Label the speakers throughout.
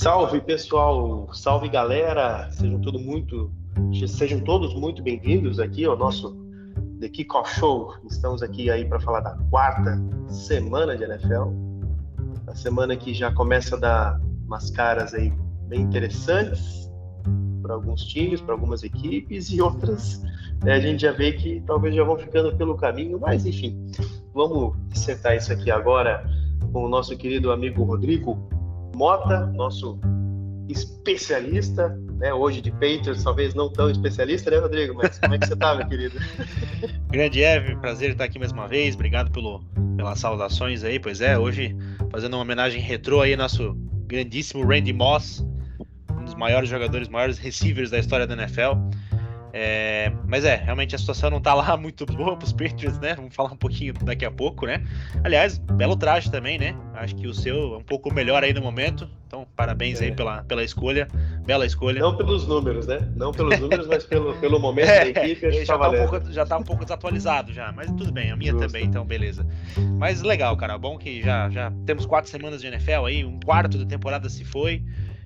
Speaker 1: Salve pessoal, salve galera, sejam todos muito bem-vindos aqui ao nosso The Kickoff Show. Estamos aqui aí para falar da quarta semana de NFL, a semana que já começa a dar umas caras aí bem interessantes para alguns times, para algumas equipes e outras, a gente já vê que talvez já vão ficando pelo caminho, mas enfim, vamos sentar isso aqui agora com o nosso querido amigo Rodrigo Mota, nosso especialista, né? Hoje de Patriots, talvez não tão especialista, né, Rodrigo? Mas como é que você tá, meu querido?
Speaker 2: Grande Evan, prazer estar aqui mais uma vez. Obrigado pelas saudações aí. Pois é, hoje fazendo uma homenagem retrô aí ao nosso grandíssimo Randy Moss, um dos maiores jogadores, maiores receivers da história da NFL. Mas realmente a situação não tá lá muito boa pros Patriots, né? Vamos falar um pouquinho daqui a pouco, né? Aliás, belo traje também, né? Acho que o seu é um pouco melhor aí no momento. Então, parabéns aí pela escolha. Bela escolha.
Speaker 1: Não pelos números, né? Não pelos números, mas pelo momento da equipe, acho que tá valendo.
Speaker 2: Já tá um pouco desatualizado já, mas tudo bem, a minha também,
Speaker 1: Justo.
Speaker 2: então beleza. Mas legal, cara, bom que já temos 4 semanas de NFL aí, um quarto da temporada se foi.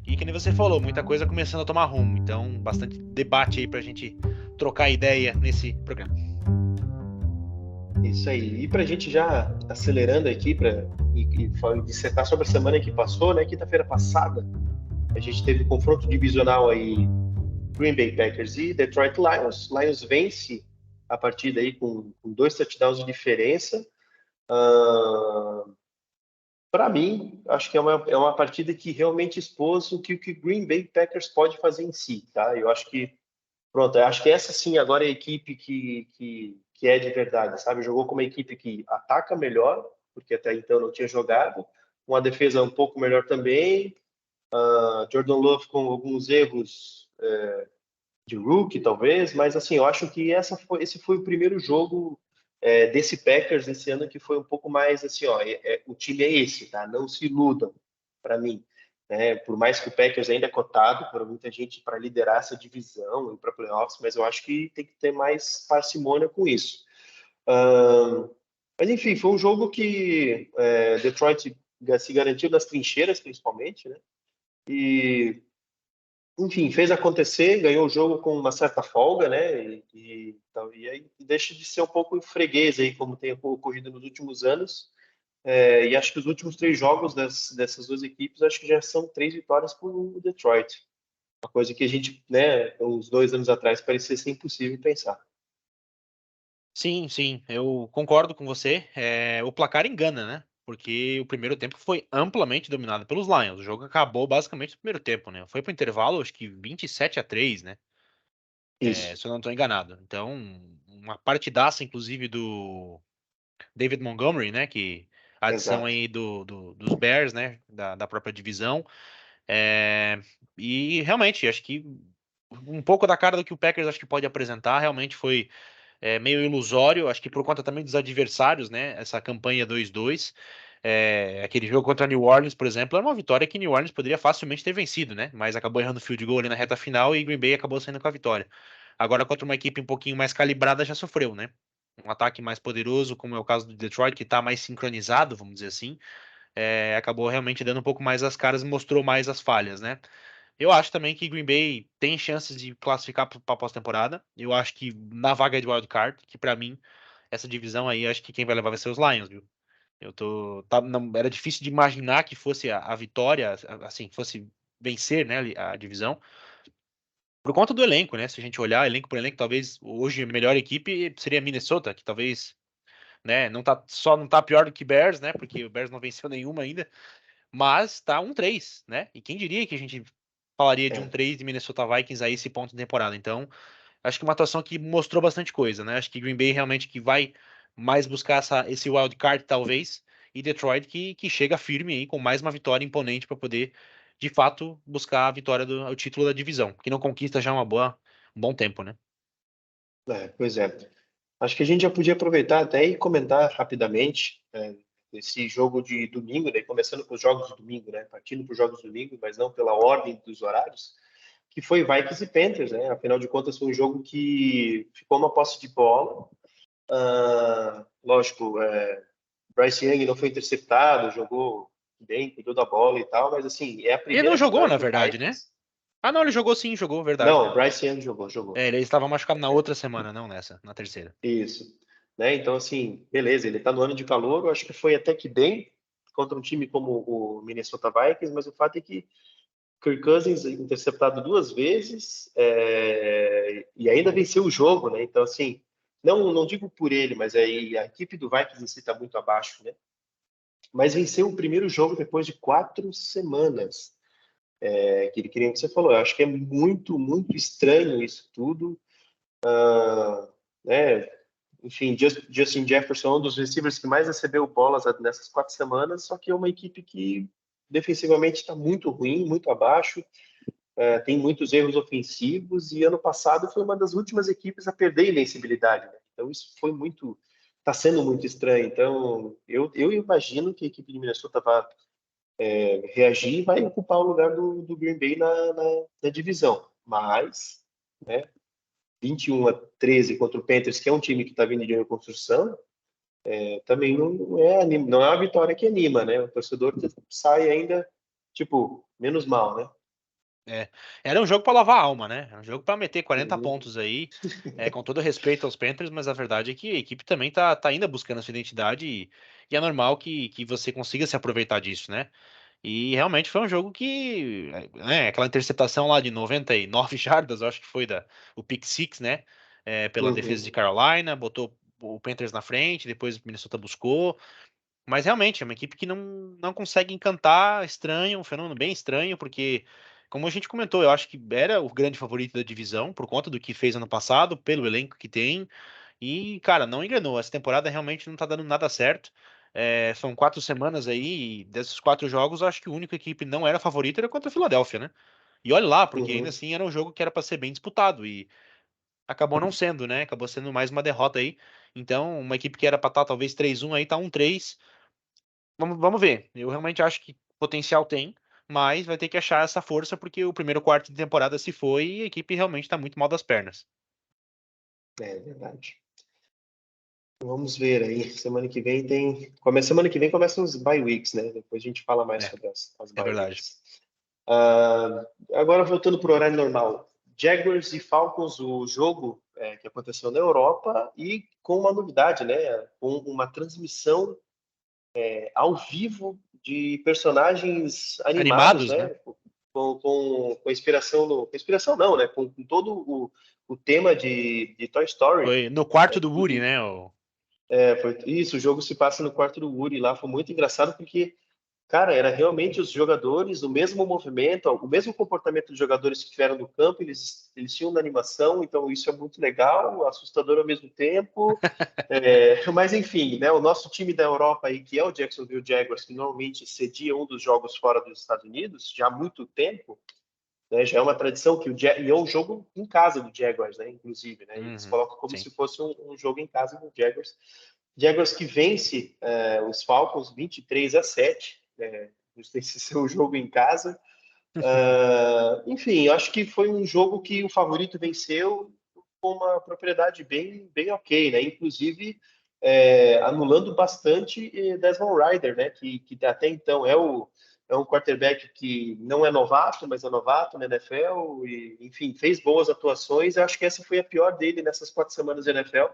Speaker 2: E que nem você falou, muita coisa começando a tomar rumo. Então, bastante debate aí pra gente trocar ideia nesse programa.
Speaker 1: Isso aí. E pra gente já acelerando aqui e dissertar sobre a semana que passou, né? Quinta-feira passada, a gente teve um confronto divisional aí, Green Bay Packers e Detroit Lions. Lions vence a partida aí com 2 touchdowns de diferença. Para mim, acho que é uma partida que realmente expôs o que o Green Bay Packers pode fazer em si, tá? Eu acho que, pronto, eu acho que essa sim agora é a equipe que é de verdade, sabe? Jogou como uma equipe que ataca melhor, porque até então não tinha jogado, uma defesa um pouco melhor também, Jordan Love com alguns erros de rookie, talvez, mas assim, eu acho que esse foi o primeiro jogo desse Packers esse ano que foi um pouco mais assim, ó, o time é esse, tá? Não se iludam, para mim. Né? Por mais que o Packers ainda é cotado por muita gente para liderar essa divisão e para playoffs, mas eu acho que tem que ter mais parcimônia com isso. Mas enfim, foi um jogo que Detroit se garantiu das trincheiras, principalmente, né? E enfim, fez acontecer, ganhou o jogo com uma certa folga, né? E aí deixa de ser um pouco freguês aí, como tem ocorrido nos últimos anos. E acho que os últimos 3 jogos dessas duas equipes, acho que já são 3 vitórias para o Detroit. Uma coisa que a gente, né, uns 2 anos atrás, parecia ser impossível pensar.
Speaker 2: Sim, sim, eu concordo com você. O placar engana, né? Porque o primeiro tempo foi amplamente dominado pelos Lions. O jogo acabou basicamente no primeiro tempo, né? Foi pro intervalo, acho que 27-3, né?
Speaker 1: Isso,
Speaker 2: Se eu não estou enganado. Então, uma partidaça, inclusive, do David Montgomery, né? Que a adição
Speaker 1: exato.
Speaker 2: aí dos Bears, né? Da própria divisão. É, e realmente, acho que um pouco da cara do que o Packers acho que pode apresentar, realmente foi meio ilusório, acho que por conta também dos adversários, né? Essa campanha 2-2. Aquele jogo contra New Orleans, por exemplo, era uma vitória que New Orleans poderia facilmente ter vencido, né? Mas acabou errando o field goal ali na reta final e Green Bay acabou saindo com a vitória. Agora, contra uma equipe um pouquinho mais calibrada, já sofreu, né? Um ataque mais poderoso, como é o caso do Detroit, que está mais sincronizado, vamos dizer assim, acabou realmente dando um pouco mais as caras e mostrou mais as falhas, né? Eu acho também que Green Bay tem chances de classificar para a pós-temporada. Eu acho que na vaga de wild card, que para mim essa divisão aí, acho que quem vai levar vai ser os Lions, viu? Não, era difícil de imaginar que fosse a vitória, assim, fosse vencer, né, a divisão, por conta do elenco, né? Se a gente olhar elenco por elenco, talvez hoje a melhor equipe seria Minnesota, que talvez, né, não tá pior do que Bears, né? Porque o Bears não venceu nenhuma ainda, mas tá 1-3, né? E quem diria que a gente falaria de
Speaker 1: É,
Speaker 2: 1-3 de Minnesota Vikings a esse ponto da temporada? Então, acho que uma atuação que mostrou bastante coisa, né? Acho que Green Bay realmente que vai mais buscar esse wild card, talvez, e Detroit que chega firme aí com mais uma vitória imponente para poder, de fato, buscar a vitória o título da divisão, que não conquista já um bom tempo, né?
Speaker 1: pois é. Acho que a gente já podia aproveitar até e comentar rapidamente esse jogo de domingo, né? Começando com os jogos de domingo, né? Partindo para os jogos de domingo, mas não pela ordem dos horários, que foi Vikings e Panthers, né? Afinal de contas, foi um jogo que ficou uma posse de bola. Lógico, Bryce Young não foi interceptado, jogou bem, cuidou da bola e tal, mas assim, é a
Speaker 2: Ele não
Speaker 1: primeira
Speaker 2: jogou,
Speaker 1: vitória
Speaker 2: na
Speaker 1: do
Speaker 2: verdade, né?
Speaker 1: Vikings.
Speaker 2: Ah, não, ele jogou sim, jogou, verdade.
Speaker 1: Não, o Bryce Young jogou.
Speaker 2: Ele estava machucado na outra semana, não nessa, na terceira.
Speaker 1: Isso. Né? Então, assim, beleza, ele tá no ano de calor, eu acho que foi até que bem contra um time como o Minnesota Vikings, mas o fato é que Kirk Cousins interceptado 2 vezes e ainda venceu o jogo, né? Então, assim, não digo por ele, mas aí a equipe do Vikings em si está muito abaixo, né? Mas venceu o primeiro jogo depois de 4 semanas. Que ele queria que você falou. Eu acho que é muito, muito estranho isso tudo. Né? Enfim, Justin Jefferson é um dos receivers que mais recebeu bolas nessas 4 semanas, só que é uma equipe que defensivamente está muito ruim, muito abaixo, tem muitos erros ofensivos, e ano passado foi uma das últimas equipes a perder a invencibilidade. Né? Então isso foi muito, está sendo muito estranho. Então eu imagino que a equipe de Minnesota vai reagir e vai ocupar o lugar do Green Bay na divisão. Mas, né, 21-13 contra o Panthers, que é um time que está vindo de reconstrução, também não é uma vitória que anima, né? O torcedor sai ainda, tipo, menos mal, né?
Speaker 2: É, era um jogo para lavar a alma, né? Era um jogo para meter 40
Speaker 1: Uhum,
Speaker 2: pontos aí, com todo respeito aos Panthers, mas a verdade é que a equipe também tá ainda buscando a sua identidade e é normal que você consiga se aproveitar disso, né? E realmente foi um jogo que, né, aquela interceptação lá de 99 jardas, eu acho que foi o pick six, né? Pela defesa de
Speaker 1: uhum,
Speaker 2: Carolina, botou o Panthers na frente, depois o Minnesota buscou. Mas realmente é uma equipe que não consegue encantar, estranho, um fenômeno bem estranho, porque, como a gente comentou, eu acho que era o grande favorito da divisão, por conta do que fez ano passado, pelo elenco que tem, e, cara, não enganou. Essa temporada realmente não tá dando nada certo. São 4 semanas aí, e desses 4 jogos, eu acho que a única equipe não era favorita era contra a Filadélfia, né? E olha lá, porque ainda
Speaker 1: uhum.
Speaker 2: assim era um jogo que era para ser bem disputado, e acabou não sendo, né? Acabou sendo mais uma derrota aí. Então, uma equipe que era pra estar talvez 3-1 aí, tá 1-3. Vamos ver. Eu realmente acho que potencial tem, mas vai ter que achar essa força porque o primeiro quarto de temporada se foi e a equipe realmente está muito mal das pernas.
Speaker 1: É verdade. Vamos ver aí. Semana que vem começam os bye weeks, né? Depois a gente fala mais
Speaker 2: É,
Speaker 1: sobre as
Speaker 2: é
Speaker 1: bye
Speaker 2: verdade.
Speaker 1: weeks. Agora voltando para o horário normal. Jaguars e Falcons, o jogo que aconteceu na Europa e com uma novidade, né? Com uma transmissão ao vivo de personagens animados,
Speaker 2: Animados, né?
Speaker 1: né? Com inspiração com inspiração não, né? Com todo o tema de Toy Story.
Speaker 2: Foi no quarto do Woody,
Speaker 1: Tudo,
Speaker 2: né?
Speaker 1: foi isso. O jogo se passa no quarto do Woody lá. Foi muito engraçado porque, cara, era realmente os jogadores, o mesmo movimento, o mesmo comportamento dos jogadores que tiveram no campo, eles tinham na animação, então isso é muito legal, assustador ao mesmo tempo. Mas enfim, né, o nosso time da Europa aí, que é o Jacksonville Jaguars, que normalmente cedia um dos jogos fora dos Estados Unidos, já há muito tempo, né, já é uma tradição que e é um jogo em casa do Jaguars, né, inclusive, né, eles
Speaker 2: Uhum,
Speaker 1: colocam como
Speaker 2: sim.
Speaker 1: se fosse um jogo em casa do Jaguars. Jaguars que vence os Falcons 23-7, não sei se é o jogo em casa. Enfim, eu acho que foi um jogo que o favorito venceu com uma propriedade bem, bem ok, né? Inclusive anulando bastante Desmond Ridder, né? Que até então é um quarterback que não é novato, mas é novato na NFL e, enfim, fez boas atuações. Eu acho que essa foi a pior dele nessas 4 semanas de NFL.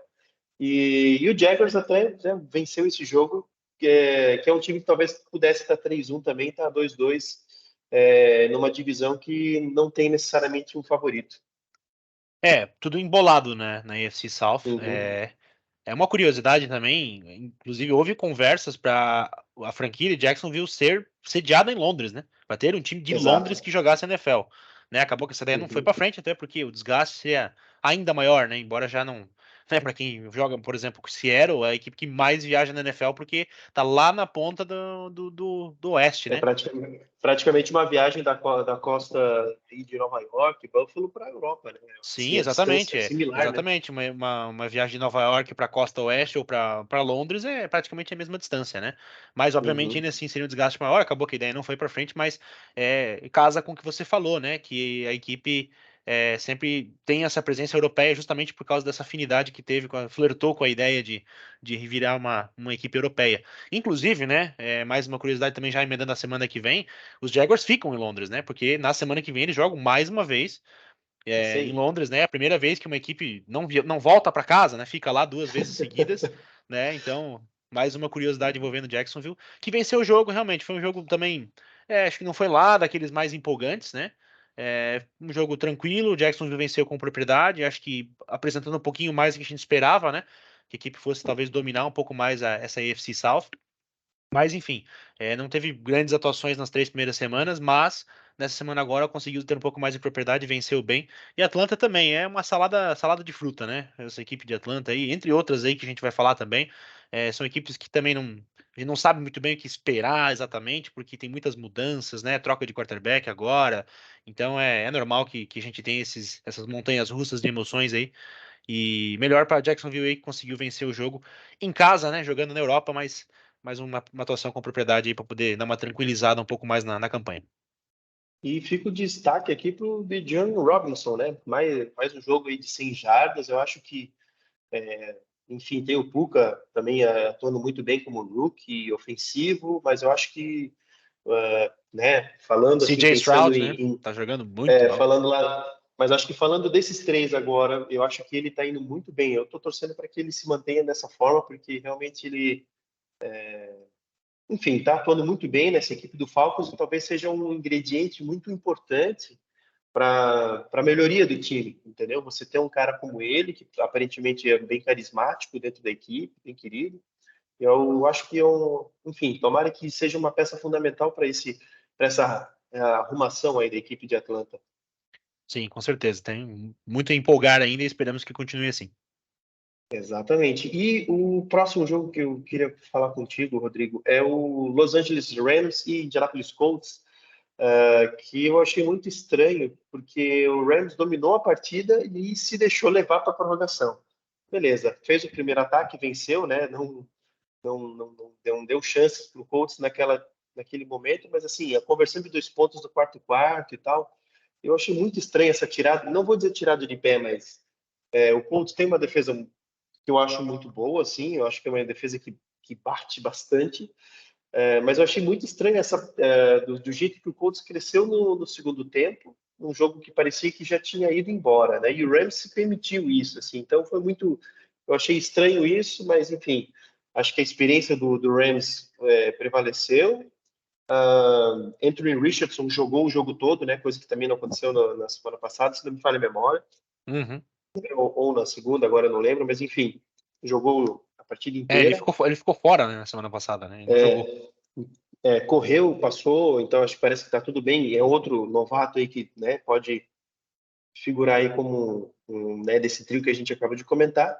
Speaker 1: E o Jaguars até né, venceu esse jogo, que é um time que talvez pudesse estar 3-1 também, tá 2-2 numa divisão que não tem necessariamente um favorito.
Speaker 2: Tudo embolado, né? Na AFC South.
Speaker 1: Uhum,
Speaker 2: É uma curiosidade também, inclusive houve conversas para a franquia de Jacksonville ser sediada em Londres, né? Para ter um time de Londres
Speaker 1: exato.
Speaker 2: que jogasse NFL, né? Acabou que essa ideia não foi
Speaker 1: Uhum.
Speaker 2: para frente, até porque o desgaste seria ainda maior, né? Embora já não, né? Para quem joga, por exemplo, com o Seattle, é a equipe que mais viaja na NFL porque tá lá na ponta do oeste,
Speaker 1: É
Speaker 2: né?
Speaker 1: praticamente uma viagem da costa de Nova York, Buffalo para a Europa, né?
Speaker 2: Sim,
Speaker 1: Assim, a distância
Speaker 2: exatamente,
Speaker 1: é similar, né?
Speaker 2: exatamente. Uma viagem de Nova York para a costa oeste ou para Londres é praticamente a mesma distância, né? Mas, obviamente,
Speaker 1: Uhum.
Speaker 2: ainda assim seria um desgaste maior. Acabou que a ideia não foi para frente, mas casa com o que você falou, né? Que a equipe sempre tem essa presença europeia justamente por causa dessa afinidade que teve, flertou com a ideia de virar uma equipe europeia. Inclusive, né, mais uma curiosidade também já emendando a semana que vem, os Jaguars ficam em Londres, né, porque na semana que vem eles jogam mais uma vez
Speaker 1: Isso
Speaker 2: em
Speaker 1: aí.
Speaker 2: Londres, né? A primeira vez que uma equipe não volta para casa, né? Fica lá 2 vezes seguidas, né? Então, mais uma curiosidade envolvendo Jacksonville, que venceu o jogo, realmente. Foi um jogo também, acho que não foi lá daqueles mais empolgantes, né? Um jogo tranquilo, o Jacksonville venceu com propriedade, acho que apresentando um pouquinho mais do que a gente esperava, né? Que a equipe fosse talvez dominar um pouco mais essa AFC South. Mas, enfim, não teve grandes atuações nas 3 primeiras semanas, mas nessa semana agora conseguiu ter um pouco mais de propriedade, venceu bem. E Atlanta também é uma salada de fruta, né? Essa equipe de Atlanta aí, entre outras aí que a gente vai falar também, são equipes que também a gente não sabe muito bem o que esperar exatamente, porque tem muitas mudanças, né? Troca de quarterback agora. Então é normal que a gente tenha essas montanhas russas de emoções aí. E melhor para Jacksonville aí que conseguiu vencer o jogo em casa, né? Jogando na Europa, mas mais uma atuação com propriedade aí para poder dar uma tranquilizada um pouco mais na campanha.
Speaker 1: E fica o destaque aqui para o Bijan Robinson, né? Mais um jogo aí de 100 jardas. Eu acho que, enfim, tem o Puka também atuando muito bem como rookie ofensivo, mas eu acho que, né, falando assim,
Speaker 2: CJ
Speaker 1: pensando
Speaker 2: Stroud, né?
Speaker 1: em,
Speaker 2: Tá jogando muito mal.
Speaker 1: falando lá, mas acho que falando desses três agora, eu acho que ele está indo muito bem. Eu estou torcendo para que ele se mantenha dessa forma, porque realmente ele, enfim, está atuando muito bem nessa equipe do Falcons e talvez seja um ingrediente muito importante para a melhoria do time, entendeu? Você tem um cara como ele, que aparentemente é bem carismático dentro da equipe, bem querido. Eu acho que, enfim, tomara que seja uma peça fundamental para essa arrumação aí da equipe de Atlanta.
Speaker 2: Sim, com certeza. Tem muito a empolgar ainda e esperamos que continue assim.
Speaker 1: Exatamente. E o próximo jogo que eu queria falar contigo, Rodrigo, é o Los Angeles Rams e Indianapolis Colts, que eu achei muito estranho, porque o Rams dominou a partida e se deixou levar para a prorrogação. Beleza, fez o primeiro ataque, venceu, né? Não deu chances para o Colts naquele momento, mas assim, a conversão de 2 pontos do quarto quarto e tal, eu achei muito estranha essa tirada. Não vou dizer tirada de pé, mas o Colts tem uma defesa que eu acho muito boa, assim, eu acho que é uma defesa que bate bastante. Mas eu achei muito estranho do jeito que o Colts cresceu no segundo tempo, num jogo que parecia que já tinha ido embora, né? E o Rams se permitiu isso, assim. Então foi muito, eu achei estranho isso, mas enfim, acho que a experiência do Rams prevaleceu. Anthony Richardson jogou o jogo todo, né? Coisa que também não aconteceu na semana passada, se não me falha a memória,
Speaker 2: Uhum.
Speaker 1: ou na segunda, agora eu não lembro, mas enfim, jogou a partida
Speaker 2: Ele
Speaker 1: inteira.
Speaker 2: ficou fora, né, na semana passada, né? Ele não jogou.
Speaker 1: Correu, passou, então acho que parece que está tudo bem. É outro novato aí que, né, pode figurar aí como né, desse trio que a gente acaba de comentar.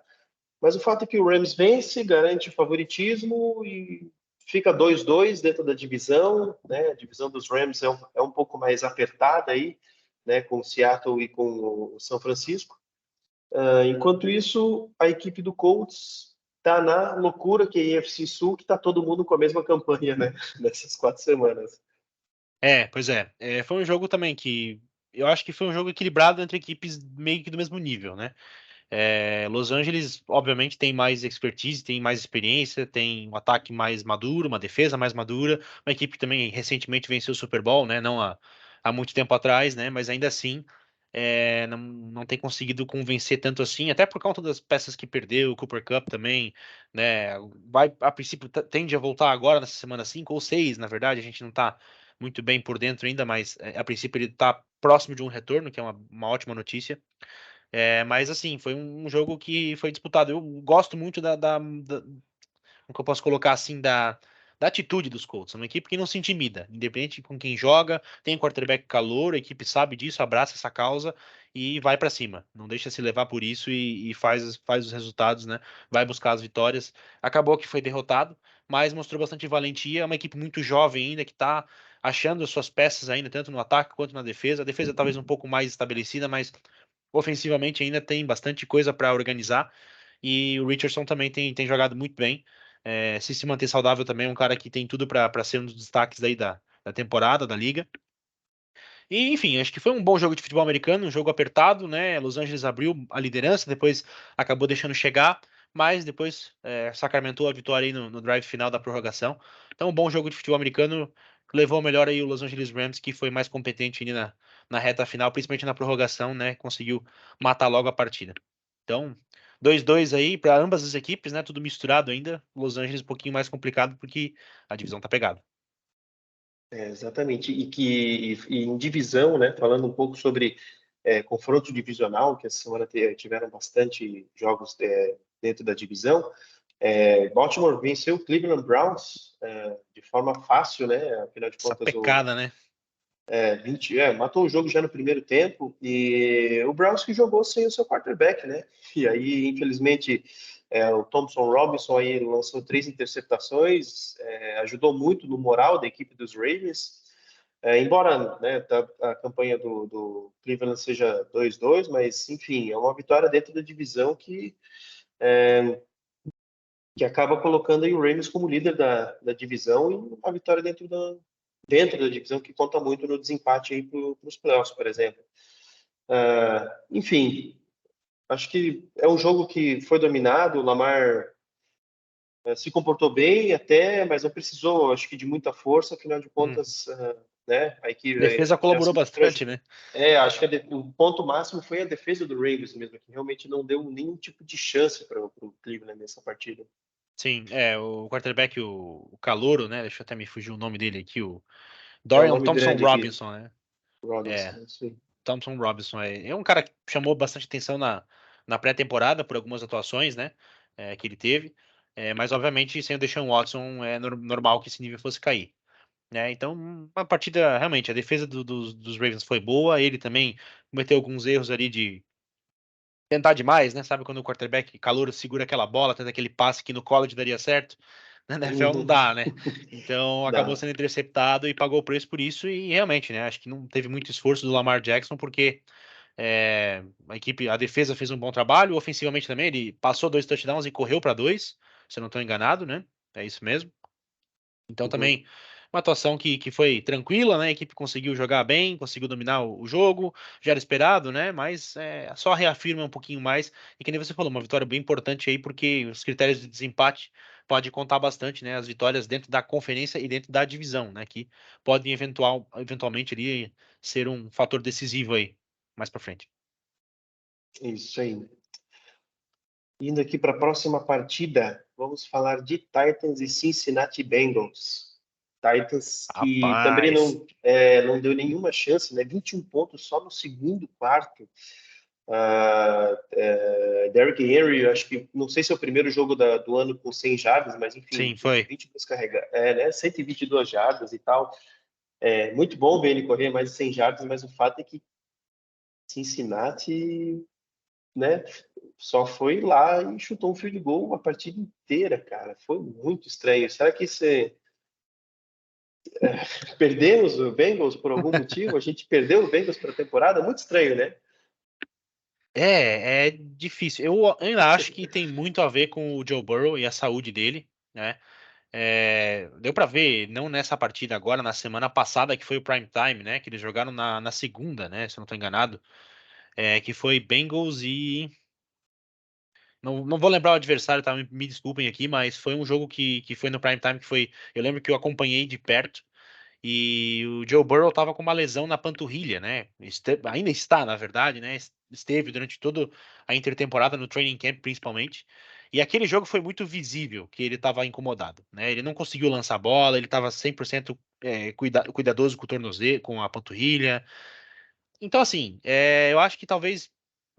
Speaker 1: Mas o fato é que o Rams vence, garante o favoritismo e fica 2-2 dentro da divisão, né? A divisão dos Rams é um pouco mais apertada aí, né, com o Seattle e com o São Francisco. Enquanto isso, a equipe do Colts está na loucura que é a AFC Sul, que está todo mundo com a mesma campanha, né, nessas 4 semanas.
Speaker 2: Pois é. Foi um jogo também que eu acho que foi um jogo equilibrado entre equipes meio que do mesmo nível, né? Los Angeles, obviamente, tem mais expertise, tem mais experiência, tem um ataque mais maduro, uma defesa mais madura, uma equipe que também recentemente venceu o Super Bowl, né? Não há muito tempo atrás, né? Mas ainda assim, não tem conseguido convencer tanto assim, até por conta das peças que perdeu, o Cooper Kupp também, né? A princípio, tende a voltar agora nessa semana 5 ou 6, na verdade, a gente não tá muito bem por dentro ainda, mas a princípio ele tá próximo de um retorno, que é uma ótima notícia. Mas assim, foi um jogo que foi disputado. Eu gosto muito como que eu posso colocar assim, da atitude dos Colts. É uma equipe que não se intimida, independente com quem joga, tem quarterback calor, a equipe sabe disso, abraça essa causa e vai pra cima. Não deixa se levar por isso e faz os resultados, né? Vai buscar as vitórias. Acabou que foi derrotado, mas mostrou bastante valentia. É uma equipe muito jovem ainda que tá achando as suas peças ainda, tanto no ataque quanto na defesa. A defesa talvez um pouco mais estabelecida, mas ofensivamente ainda tem bastante coisa para organizar. E o Richardson também tem jogado muito bem. Se manter saudável também, é um cara que tem tudo para ser um dos destaques aí da temporada, da liga. E, enfim, acho que foi um bom jogo de futebol americano, um jogo apertado, né? Los Angeles abriu a liderança, depois acabou deixando chegar, mas depois sacramentou a vitória aí no drive final da prorrogação. Então, um bom jogo de futebol americano levou melhor aí o Los Angeles Rams, que foi mais competente ali na reta final, principalmente na prorrogação, né? Conseguiu matar logo a partida. Então, 2-2 aí para ambas as equipes, né? Tudo misturado ainda. Los Angeles um pouquinho mais complicado porque a divisão tá pegada.
Speaker 1: Exatamente. E em divisão, né? Falando um pouco sobre confronto divisional, que essa semana tiveram bastante jogos dentro da divisão. Baltimore venceu o Cleveland Browns de forma fácil, né? Afinal de
Speaker 2: Essa
Speaker 1: contas,
Speaker 2: pecada, né?
Speaker 1: 20, matou o jogo já no primeiro tempo e o Browns que jogou sem o seu quarterback, né? E aí, infelizmente, o Thompson Robinson aí lançou 3 interceptações, ajudou muito no moral da equipe dos Ravens. Embora, né, a campanha do Cleveland seja 2-2, mas enfim, é uma vitória dentro da divisão que acaba colocando aí o Ravens como líder da divisão e uma vitória dentro da divisão que conta muito no desempate aí para os playoffs, por exemplo. Enfim, acho que é um jogo que foi dominado, o Lamar se comportou bem até, mas não precisou, acho que, de muita força, afinal de
Speaker 2: Uhum.
Speaker 1: contas, né, a equipe,
Speaker 2: Defesa
Speaker 1: já
Speaker 2: colaborou
Speaker 1: se mostrou.
Speaker 2: bastante, né?
Speaker 1: Acho que o ponto máximo foi a defesa do Ravens mesmo, que realmente não deu nenhum tipo de chance para o Cleveland nessa partida.
Speaker 2: Sim, o quarterback, o Calouro, né? Deixa eu até me fugir o nome dele aqui, o
Speaker 1: É um
Speaker 2: Dorian
Speaker 1: nome
Speaker 2: Thompson
Speaker 1: grande aqui,
Speaker 2: Robinson, né?
Speaker 1: Robinson,
Speaker 2: É,
Speaker 1: isso aí.
Speaker 2: Thompson Robinson é um cara que chamou bastante atenção na pré-temporada por algumas atuações, né? Que ele teve. Mas obviamente sem o Deshaun Watson é normal que esse nível fosse cair. Né? Então, uma partida, realmente, a defesa dos Ravens foi boa, ele também cometeu alguns erros ali de tentar demais, né? Sabe quando o quarterback calouro segura aquela bola, tenta aquele passe que no college daria certo? Na NFL não
Speaker 1: Uhum.
Speaker 2: dá, né? Então acabou
Speaker 1: Dá.
Speaker 2: sendo interceptado e pagou o preço por isso. E realmente, né? Acho que não teve muito esforço do Lamar Jackson, porque a defesa fez um bom trabalho, ofensivamente também, ele passou 2 touchdowns e correu para dois, se eu não estou enganado, né? É isso mesmo. Então
Speaker 1: Uhum.
Speaker 2: também uma atuação que foi tranquila, né? A equipe conseguiu jogar bem, conseguiu dominar o jogo, já era esperado, né? Mas só reafirma um pouquinho mais. E que nem você falou, uma vitória bem importante aí, porque os critérios de desempate podem contar bastante, né? As vitórias dentro da conferência e dentro da divisão, né? Que podem eventualmente ali ser um fator decisivo aí mais para frente.
Speaker 1: Isso aí. Indo aqui para a próxima partida, vamos falar de Titans e Cincinnati Bengals. Titans que também
Speaker 2: Rapaz.
Speaker 1: não deu nenhuma chance, né? 21 pontos só no segundo quarto. Derrick Henry, eu acho que, não sei se é o primeiro jogo do ano com 100 jardas, mas enfim,
Speaker 2: Sim, foi.
Speaker 1: 20 carregar, né? 122 jardas e tal. Muito bom ver ele correr mais de 100 jardas, mas o fato é que Cincinnati, né? Só foi lá e chutou um field goal a partida inteira, cara. Foi muito estranho. Será que perdemos o Bengals por algum motivo? A gente perdeu o Bengals para a temporada? Muito estranho, né?
Speaker 2: É difícil. Eu ainda acho que tem muito a ver com o Joe Burrow e a saúde dele, né? Deu pra ver, não nessa partida agora, na semana passada, que foi o prime time, né? Que eles jogaram na segunda, né? Se eu não tô enganado. Que foi Bengals e. Não vou lembrar o adversário, tá? Me desculpem aqui, mas foi um jogo que foi no prime time, que foi. Eu lembro que eu acompanhei de perto. E o Joe Burrow estava com uma lesão na panturrilha, né? Ainda está, na verdade, né? Esteve durante toda a intertemporada, no training camp principalmente. E aquele jogo foi muito visível que ele estava incomodado, né? Ele não conseguiu lançar a bola, ele estava 100% cuidadoso com o tornozelo, com a panturrilha. Então, assim, eu acho que talvez,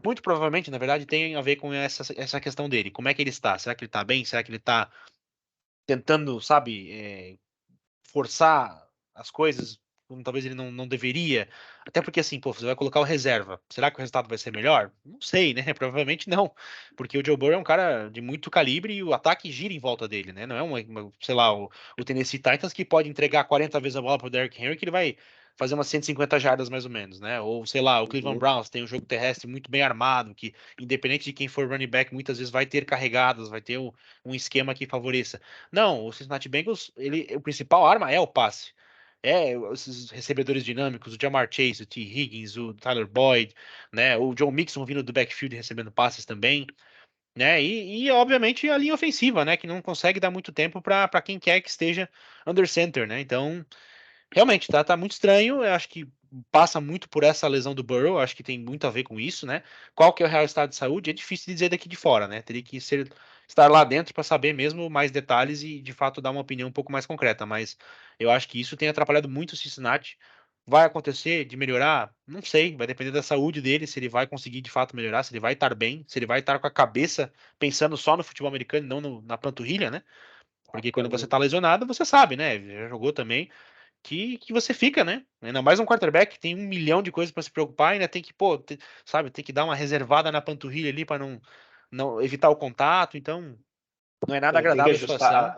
Speaker 2: muito provavelmente, na verdade, tenha a ver com essa questão dele. Como é que ele está? Será que ele está bem? Será que ele está tentando, sabe, forçar as coisas como talvez ele não deveria. Até porque, assim, pô, você vai colocar o reserva. Será que o resultado vai ser melhor? Não sei, né? Provavelmente não. Porque o Joe Burrow é um cara de muito calibre e o ataque gira em volta dele, né? Não é sei lá, o Tennessee Titans que pode entregar 40 vezes a bola pro Derrick Henry que ele vai fazer umas 150 jardas mais ou menos, né? Ou, sei lá, o Cleveland
Speaker 1: Uhum,
Speaker 2: Browns tem um jogo terrestre muito bem armado, que independente de quem for running back, muitas vezes vai ter carregadas, vai ter um esquema que favoreça. Não, o Cincinnati Bengals, o principal arma é o passe. esses recebedores dinâmicos, o Jamar Chase, o T. Higgins, o Tyler Boyd, né? O John Mixon vindo do backfield recebendo passes também, né? E obviamente a linha ofensiva, né? Que não consegue dar muito tempo para quem quer que esteja under center, né? Então, realmente, tá muito estranho. Eu acho que passa muito por essa lesão do Burrow. Eu acho que tem muito a ver com isso, né? Qual que é o real estado de saúde? É difícil dizer daqui de fora, né? Teria que estar lá dentro para saber mesmo mais detalhes e, de fato, dar uma opinião um pouco mais concreta. Mas eu acho que isso tem atrapalhado muito o Cincinnati. Vai acontecer de melhorar? Não sei. Vai depender da saúde dele, se ele vai conseguir de fato melhorar, se ele vai estar bem, se ele vai estar com a cabeça pensando só no futebol americano e não na panturrilha, né? Porque quando você tá lesionado, você sabe, né? Já jogou também que você fica, né? Ainda mais um quarterback que tem 1 milhão de coisas para se preocupar, ainda tem que, pô, sabe, tem que dar uma reservada na panturrilha ali para não evitar o contato. Então, não é nada
Speaker 1: Tem que
Speaker 2: agradável a situação.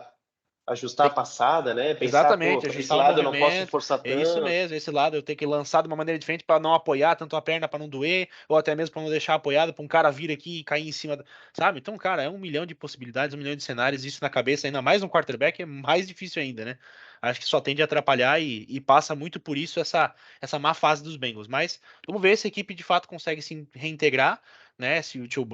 Speaker 1: ajustar a
Speaker 2: Tem
Speaker 1: passada, né? Pensar, pô,
Speaker 2: Exatamente,
Speaker 1: para esse
Speaker 2: ajustar o
Speaker 1: lado eu não posso
Speaker 2: movimento.
Speaker 1: forçar
Speaker 2: É isso
Speaker 1: tanto.
Speaker 2: mesmo, esse lado eu tenho que lançar de uma maneira diferente para não apoiar tanto a perna para não doer, ou até mesmo para não deixar apoiado para um cara vir aqui e cair em cima, sabe? Então, cara, é 1 milhão de possibilidades, 1 milhão de cenários, isso na cabeça, ainda mais um quarterback, é mais difícil ainda, né? Acho que só tende a atrapalhar e passa muito por isso essa má fase dos Bengals. Mas vamos ver se a equipe de fato consegue se reintegrar, né? Se o Joe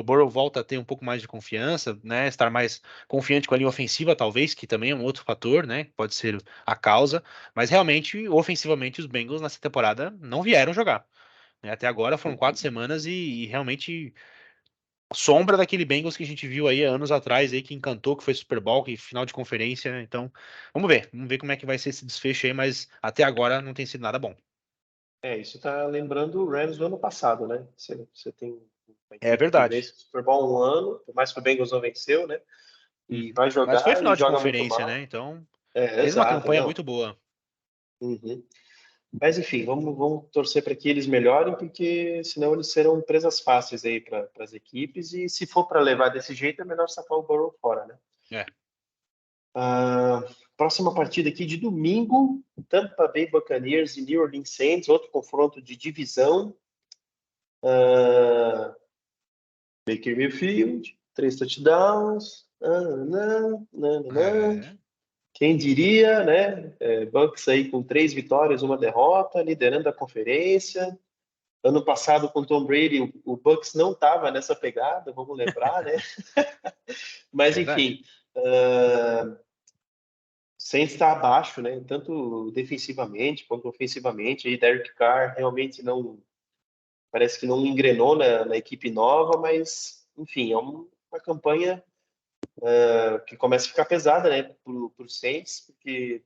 Speaker 2: Burrow volta a ter um pouco mais de confiança, né? Estar mais confiante com a linha ofensiva, talvez, que também é um outro fator, né? Pode ser a causa, mas realmente, ofensivamente, os Bengals nessa temporada não vieram jogar, né? Até agora foram 4 semanas e realmente sombra daquele Bengals que a gente viu aí anos atrás, aí, que encantou, que foi Super Bowl, que final de conferência. Então, vamos ver como é que vai ser esse desfecho aí, mas até agora não tem sido nada bom.
Speaker 1: Isso tá lembrando o Rams do ano passado, né? Você tem uma
Speaker 2: É
Speaker 1: equipe que
Speaker 2: verdade.
Speaker 1: vence o Super Bowl um ano, por mais que o Bengals não venceu, né? E
Speaker 2: Uhum.
Speaker 1: vai
Speaker 2: Mas foi
Speaker 1: jogar e
Speaker 2: final de
Speaker 1: joga muito
Speaker 2: conferência, né?
Speaker 1: mal.
Speaker 2: Então,
Speaker 1: É,
Speaker 2: fez uma
Speaker 1: exato,
Speaker 2: campanha
Speaker 1: não.
Speaker 2: muito boa.
Speaker 1: Uhum. Mas enfim, vamos torcer para que eles melhorem, porque senão eles serão presas fáceis aí para as equipes. E se for para levar desse jeito, é melhor sacar o Burrow fora, né?
Speaker 2: É.
Speaker 1: Ah, próxima partida aqui de domingo, Tampa Bay Buccaneers e New Orleans Saints, outro confronto de divisão. Ah, Baker Mayfield, 3 touchdowns.
Speaker 2: É.
Speaker 1: Quem diria, né? Bucks aí com 3 vitórias, uma derrota, liderando a conferência. Ano passado, com Tom Brady, o Bucks não estava nessa pegada, vamos lembrar, né? Mas,
Speaker 2: Verdade.
Speaker 1: enfim, Saints está abaixo, né? Tanto defensivamente quanto ofensivamente. Aí, Derek Carr realmente não, parece que não engrenou na equipe nova, mas, enfim, é uma campanha que começa a ficar pesada, né? Para o Saints, porque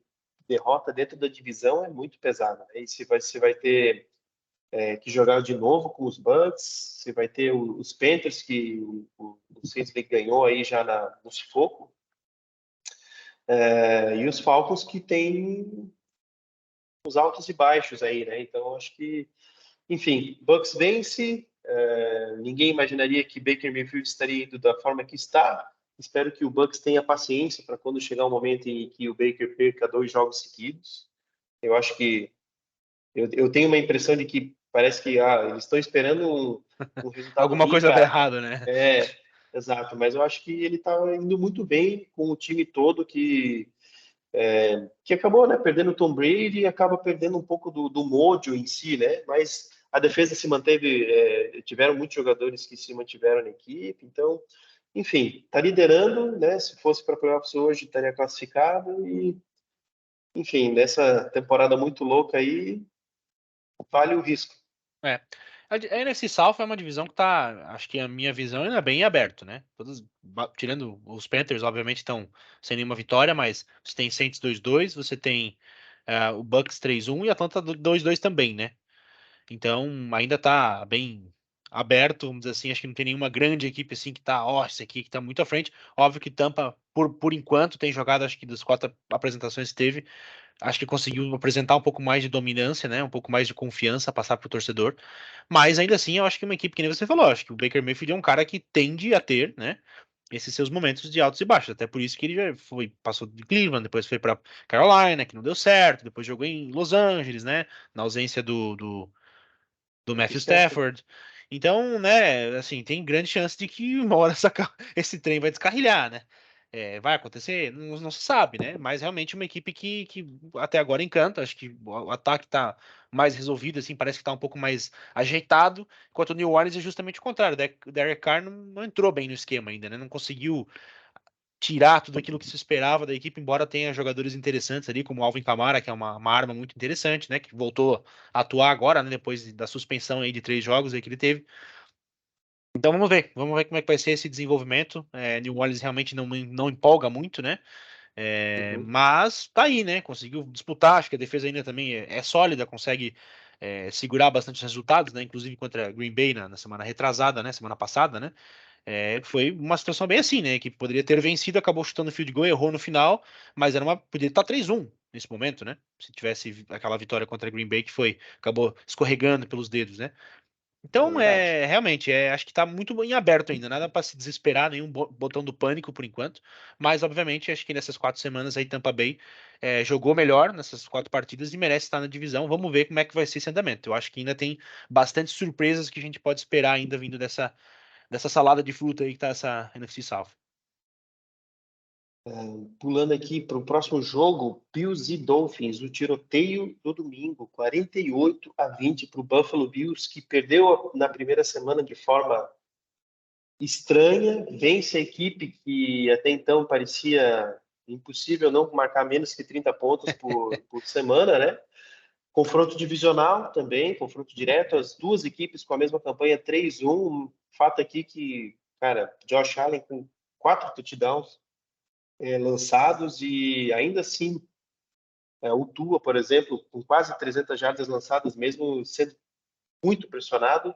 Speaker 1: derrota dentro da divisão é muito pesada. Aí você vai ter que jogar de novo com os Bucks, você vai ter os Panthers, que o Saints ganhou aí já no sufoco, e os Falcons, que tem os altos e baixos aí, né? Então, acho que, enfim, Bucks vence, ninguém imaginaria que Baker Mayfield estaria indo da forma que está. Espero que o Bucks tenha paciência para quando chegar o momento em que o Baker perca 2 jogos seguidos. Eu acho que eu tenho uma impressão de que parece que eles estão esperando um resultado
Speaker 2: Alguma
Speaker 1: ruim
Speaker 2: coisa dá
Speaker 1: para.
Speaker 2: errado, né?
Speaker 1: Exato, mas eu acho que ele está indo muito bem com o time todo que acabou, né, perdendo o Tom Brady e acaba perdendo um pouco do mojo em si, né? Mas a defesa se manteve, tiveram muitos jogadores que se mantiveram na equipe, então, enfim, está liderando, né? Se fosse para playoffs hoje, estaria classificado e, enfim, nessa temporada muito louca aí, vale o risco.
Speaker 2: É. A NFC South é uma divisão que tá, acho que a minha visão ainda é bem aberto, né? Tirando os Panthers, obviamente, estão sem nenhuma vitória, mas você tem Saints 2-2, você tem o Bucks 3-1 e Atlanta 2-2 também, né? Então, ainda tá bem aberto, vamos dizer assim, acho que não tem nenhuma grande equipe assim que tá, esse aqui que tá muito à frente. Óbvio que Tampa, por enquanto, tem jogado, acho que das 4 apresentações que teve, acho que conseguiu apresentar um pouco mais de dominância, né? Um pouco mais de confiança, passar pro torcedor. Mas ainda assim, eu acho que uma equipe que nem você falou, acho que o Baker Mayfield é um cara que tende a ter, né? Esses seus momentos de altos e baixos. Até por isso que ele já passou de Cleveland, depois foi para Carolina, que não deu certo, depois jogou em Los Angeles, né? Na ausência do
Speaker 1: Matthew
Speaker 2: Matthew
Speaker 1: Stafford.
Speaker 2: Stafford. Então, né, assim, tem grande chance de que uma hora esse trem vai descarrilhar, né? Vai acontecer? Não se sabe, né? Mas realmente uma equipe que até agora encanta. Acho que o ataque tá mais resolvido, assim, parece que tá um pouco mais ajeitado, enquanto o New Orleans é justamente o contrário. O Derek Carr não entrou bem no esquema ainda, né? Não conseguiu tirar tudo aquilo que se esperava da equipe, embora tenha jogadores interessantes ali, como o Alvin Kamara, que é uma arma muito interessante, né? Que voltou a atuar agora, né? Depois da suspensão aí de 3 jogos aí que ele teve. Então vamos ver como é que vai ser esse desenvolvimento. New Orleans realmente não empolga muito, né?
Speaker 1: Uhum.
Speaker 2: Mas tá aí, né? Conseguiu disputar, acho que a defesa ainda também é sólida, consegue segurar bastante resultados, né? Inclusive contra Green Bay na semana retrasada, né? Semana passada, né? Foi uma situação bem assim, né? Que poderia ter vencido, acabou chutando field goal, errou no final, mas poderia estar 3-1 nesse momento, né? Se tivesse aquela vitória contra Green Bay que acabou escorregando pelos dedos, né?
Speaker 1: É
Speaker 2: Então,
Speaker 1: verdade.
Speaker 2: realmente, acho que está muito em aberto ainda, nada para se desesperar, nenhum botão do pânico por enquanto, mas obviamente acho que nessas 4 semanas aí Tampa Bay jogou melhor nessas 4 partidas e merece estar na divisão. Vamos ver como é que vai ser esse andamento. Eu acho que ainda tem bastante surpresas que a gente pode esperar ainda vindo dessa salada de fruta aí que tá essa NFC South.
Speaker 1: Pulando aqui para o próximo jogo, Bills e Dolphins, o tiroteio do domingo, 48-20 para o Buffalo Bills, que perdeu na primeira semana de forma estranha, vence a equipe que até então parecia impossível não marcar menos que 30 pontos por semana, né? Confronto divisional também, confronto direto, as duas equipes com a mesma campanha 3-1. Fato aqui que, cara, Josh Allen com 4 touchdowns lançados e ainda assim o Tua, por exemplo, com quase 300 jardas lançadas, mesmo sendo muito pressionado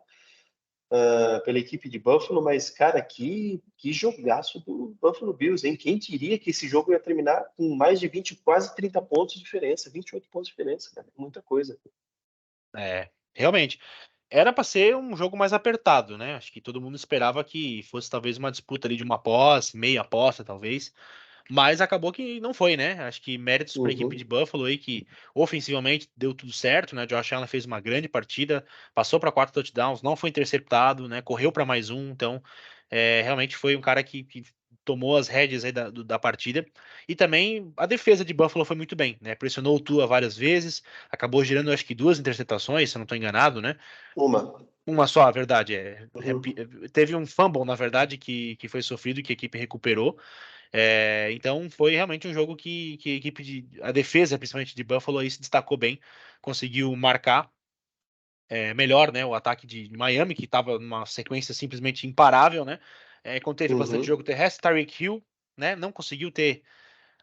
Speaker 1: pela equipe de Buffalo, mas, cara, que jogaço do Buffalo Bills, hein? Quem diria que esse jogo ia terminar com mais de 20, quase 30 pontos de diferença, 28 pontos de diferença, cara, muita coisa.
Speaker 2: Realmente. Era para ser um jogo mais apertado, né? Acho que todo mundo esperava que fosse talvez uma disputa ali de uma posse, meia aposta, talvez. Mas acabou que não foi, né? Acho que méritos para a equipe de
Speaker 1: Uhum,
Speaker 2: Buffalo aí, que ofensivamente deu tudo certo, né? Josh Allen fez uma grande partida, passou para 4 touchdowns, não foi interceptado, né? Correu para mais um, então realmente foi um cara que tomou as rédeas aí da partida. E também a defesa de Buffalo foi muito bem, né? Pressionou o Tua várias vezes, acabou gerando acho que 2 interceptações, se eu não estou enganado, né?
Speaker 1: uma.
Speaker 2: Uma só, a verdade.
Speaker 1: Uhum,
Speaker 2: Teve um fumble, na verdade, que foi sofrido e que a equipe recuperou. Então foi realmente um jogo que a defesa, principalmente de Buffalo, aí se destacou bem, conseguiu marcar melhor, né, o ataque de Miami, que estava numa sequência simplesmente imparável, né? Quando teve bastante
Speaker 1: uhum,
Speaker 2: jogo terrestre, Tyreek Hill, né, não conseguiu ter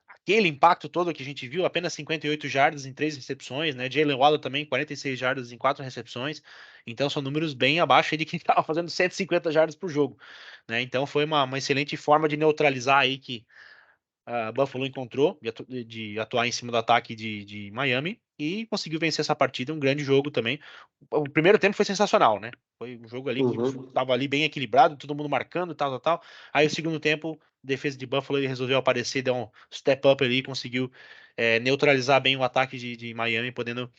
Speaker 2: aquele impacto todo que a gente viu, apenas 58 jardas em 3 recepções, né? Jalen Waddle também, 46 jardas em 4 recepções. Então são números bem abaixo aí de quem estava fazendo 150 jardas por jogo, né? Então foi uma excelente forma de neutralizar aí que a Buffalo encontrou de atuar em cima do ataque de Miami e conseguiu vencer essa partida, um grande jogo também. O primeiro tempo foi sensacional, né? Foi um jogo ali que
Speaker 1: uhum.
Speaker 2: estava ali bem equilibrado, todo mundo marcando, tal, tal, tal. Aí o segundo tempo, a defesa de Buffalo ele resolveu aparecer, deu um step up ali, conseguiu neutralizar bem o ataque de Miami, podendo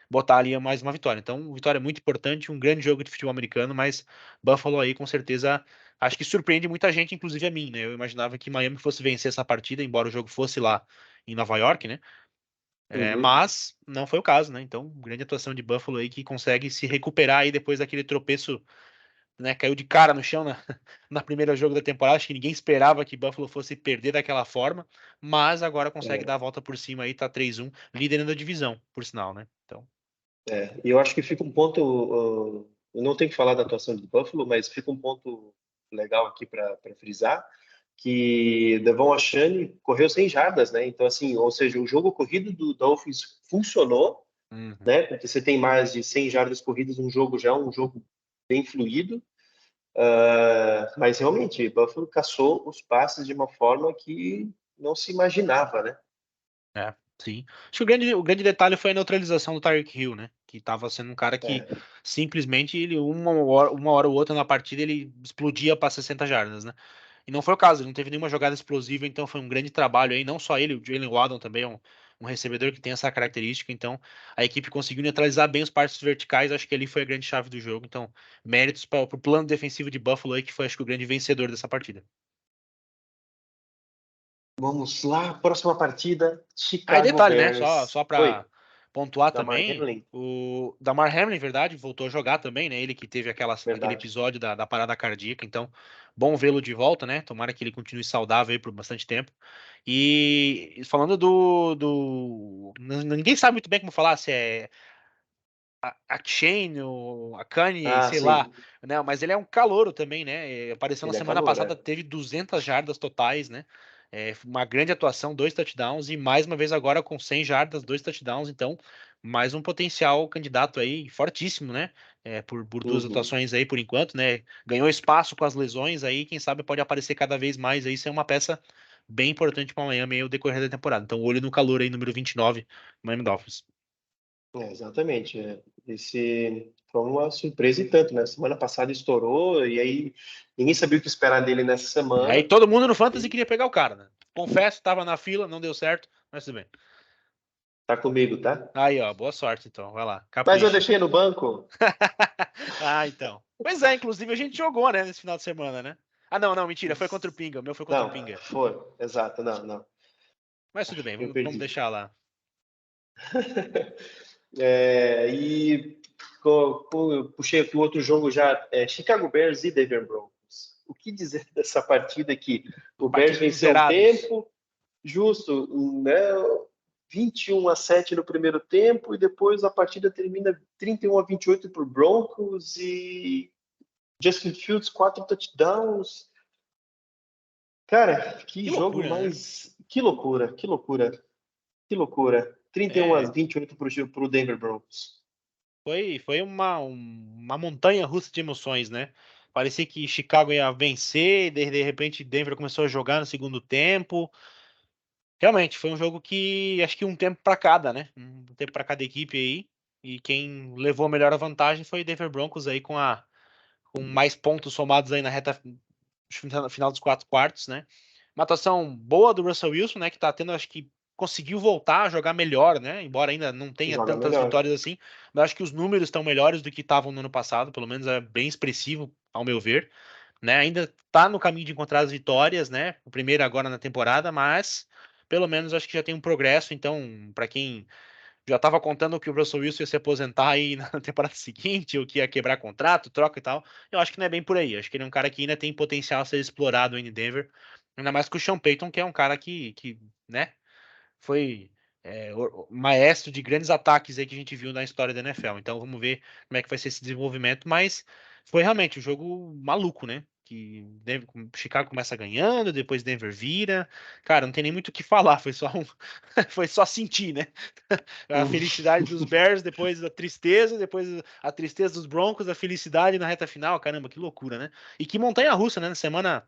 Speaker 2: botar ali mais uma vitória. Então, vitória muito importante, um grande jogo de futebol americano, mas Buffalo aí com certeza acho que surpreende muita gente, inclusive a mim, né? Eu imaginava que Miami fosse vencer essa partida, embora o jogo fosse lá em Nova York, né?
Speaker 1: Uhum.
Speaker 2: Mas não foi o caso, né? Então, grande atuação de Buffalo aí que consegue se recuperar aí depois daquele tropeço, né? Caiu de cara no chão na primeira jogo da temporada. Acho que ninguém esperava que Buffalo fosse perder daquela forma, mas agora consegue dar a
Speaker 1: É,
Speaker 2: volta por cima aí, tá 3-1, liderando a divisão, por sinal, né? Então,
Speaker 1: e eu acho que fica um ponto, eu não tenho que falar da atuação de Buffalo, mas fica um ponto legal aqui para frisar, que Devon Achane correu 100 jardas, né? Então, assim, ou seja, o jogo corrido do Dolphins funcionou,
Speaker 2: uhum.
Speaker 1: né? Porque você tem mais de 100 jardas corridas no jogo já, um jogo bem fluido. Mas realmente, Buffalo caçou os passes de uma forma que não se imaginava, né?
Speaker 2: Sim. Acho que o grande detalhe foi a neutralização do Tyreek Hill, né? Que tava sendo um cara que
Speaker 1: É,
Speaker 2: simplesmente ele, uma hora ou outra na partida, ele explodia para 60 jardas, né? E não foi o caso, ele não teve nenhuma jogada explosiva, então foi um grande trabalho aí, não só ele, o Jalen Waddle também é um recebedor que tem essa característica, então a equipe conseguiu neutralizar bem os passes verticais, acho que ali foi a grande chave do jogo, então méritos para o plano defensivo de Buffalo aí, que foi acho que o grande vencedor dessa partida.
Speaker 1: Vamos lá, próxima partida,
Speaker 2: Aí
Speaker 1: Chicago
Speaker 2: detalhe, né? Só,
Speaker 1: Bears.
Speaker 2: só
Speaker 1: Oi,
Speaker 2: para pontuar
Speaker 1: Damar
Speaker 2: também,
Speaker 1: Hamlin,
Speaker 2: o Damar Hamlin, verdade, voltou a jogar também, né? Ele que teve aquele
Speaker 1: verdade.
Speaker 2: episódio da parada cardíaca, então bom vê-lo de volta, né? Tomara que ele continue saudável aí por bastante tempo. E falando ninguém sabe muito bem como falar, se é a Shane, a Kanye,
Speaker 1: Ah,
Speaker 2: sei lá,
Speaker 1: sim,
Speaker 2: né? Mas ele é um calouro também, né? Apareceu na
Speaker 1: ele é
Speaker 2: semana
Speaker 1: calor,
Speaker 2: passada,
Speaker 1: é.
Speaker 2: teve 200 jardas totais, né? Uma grande atuação, 2 touchdowns e mais uma vez agora com 100 jardas, 2 touchdowns. Então, mais um potencial candidato aí fortíssimo, né? Por duas
Speaker 1: Uhum.
Speaker 2: atuações aí por enquanto, né? Ganhou espaço com as lesões aí, quem sabe pode aparecer cada vez mais aí, ser uma peça bem importante para Miami aí, o decorrer da temporada. Então, olho no calor aí, número 29, Miami Dolphins.
Speaker 1: Exatamente. Esse foi uma surpresa e tanto, né? Semana passada estourou e aí ninguém sabia o que esperar dele nessa
Speaker 2: Aí
Speaker 1: semana.
Speaker 2: todo mundo no Fantasy
Speaker 1: E
Speaker 2: queria pegar o cara, né? Confesso, tava na fila, não deu certo, mas tudo bem.
Speaker 1: tá comigo, tá?
Speaker 2: Aí, ó, boa sorte então, vai lá,
Speaker 1: Mas eu
Speaker 2: capricha.
Speaker 1: deixei no banco.
Speaker 2: Ah, então. Pois é, inclusive a gente jogou, né, nesse final de semana, né? Ah, não, não, mentira, foi contra o Pinga, o meu foi contra o
Speaker 1: Não,
Speaker 2: Pinga.
Speaker 1: foi, exato, não, não.
Speaker 2: Mas tudo bem,
Speaker 1: Eu
Speaker 2: vamos
Speaker 1: perdi.
Speaker 2: deixar lá.
Speaker 1: E eu puxei aqui o outro jogo já, Chicago Bears e Denver Broncos. O que dizer dessa partida aqui? O Bears
Speaker 2: Partida dos
Speaker 1: venceu um
Speaker 2: zerados.
Speaker 1: tempo, justo, né? 21-7 no primeiro tempo, e depois a partida termina 31-28 para o Broncos e Justin Fields, 4 touchdowns. Cara, que
Speaker 2: Que
Speaker 1: jogo
Speaker 2: loucura, né?
Speaker 1: mais. Que loucura, que loucura, que loucura. 31 a
Speaker 2: É,
Speaker 1: 28 para o Denver Broncos.
Speaker 2: foi uma montanha russa de emoções, né? Parecia que Chicago ia vencer, de repente Denver começou a jogar no segundo tempo. Realmente, foi um jogo que acho que um tempo para cada, né? Um tempo para cada equipe aí. E quem levou a melhor vantagem foi o Denver Broncos aí com mais pontos somados aí na reta final dos 4 quartos, né? Uma atuação boa do Russell Wilson, né? Que tá tendo, acho que conseguiu voltar a jogar melhor, né? Embora ainda não tenha
Speaker 1: Joga
Speaker 2: tantas
Speaker 1: melhor.
Speaker 2: vitórias assim, mas acho que os números estão melhores do que estavam no ano passado, pelo menos é bem expressivo, ao meu ver, né? Ainda tá no caminho de encontrar as vitórias, né? O primeiro agora na temporada, mas pelo menos acho que já tem um progresso. Então, para quem já estava contando que o Russell Wilson ia se aposentar aí na temporada seguinte, ou que ia quebrar contrato, troca e tal, eu acho que não é bem por aí. Acho que ele é um cara que ainda tem potencial a ser explorado em Denver, ainda mais com o Sean Payton, que é um cara que né, foi o maestro de grandes ataques aí que a gente viu na história da NFL. Então vamos ver como é que vai ser esse desenvolvimento, mas foi realmente um jogo maluco, né? Chicago começa ganhando, depois Denver vira. Cara, não tem nem muito o que falar, foi só sentir, né? A
Speaker 1: Hum.
Speaker 2: felicidade dos Bears, depois a tristeza dos Broncos, a felicidade na reta final. Caramba, que loucura, né? E que montanha-russa, né? Na semana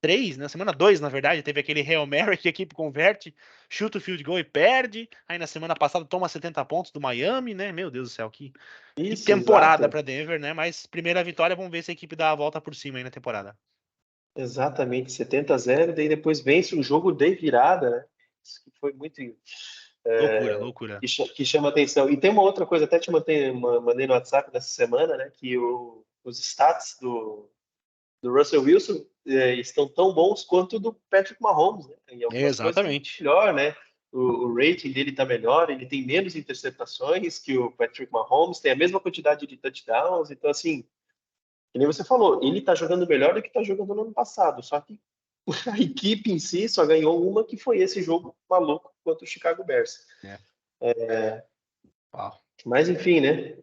Speaker 2: 3, na semana 2, na verdade, teve aquele Hail Mary que a equipe converte, chuta o field goal e perde. Aí na semana passada toma 70 pontos do Miami, né? Meu Deus do céu, que
Speaker 1: Isso,
Speaker 2: temporada
Speaker 1: exato.
Speaker 2: para Denver, né? Mas primeira vitória, vamos ver se a equipe dá a volta por cima aí na temporada.
Speaker 1: Exatamente, 70-0, daí depois vence um jogo de virada, né? Isso que foi muito
Speaker 2: Loucura, loucura.
Speaker 1: que chama atenção. E tem uma outra coisa, até te mandei no WhatsApp nessa semana, né? Que os stats do Russell Wilson estão tão bons quanto do Patrick Mahomes, né? Em algumas coisas ele tá
Speaker 2: Exatamente.
Speaker 1: melhor, né? O rating dele tá melhor, ele tem menos interceptações que o Patrick Mahomes, tem a mesma quantidade de touchdowns, então assim, que nem você falou, ele tá jogando melhor do que tá jogando no ano passado, só que a equipe em si só ganhou uma, que foi esse jogo maluco contra o Chicago Bears.
Speaker 2: É. Uau.
Speaker 1: Mas enfim, né?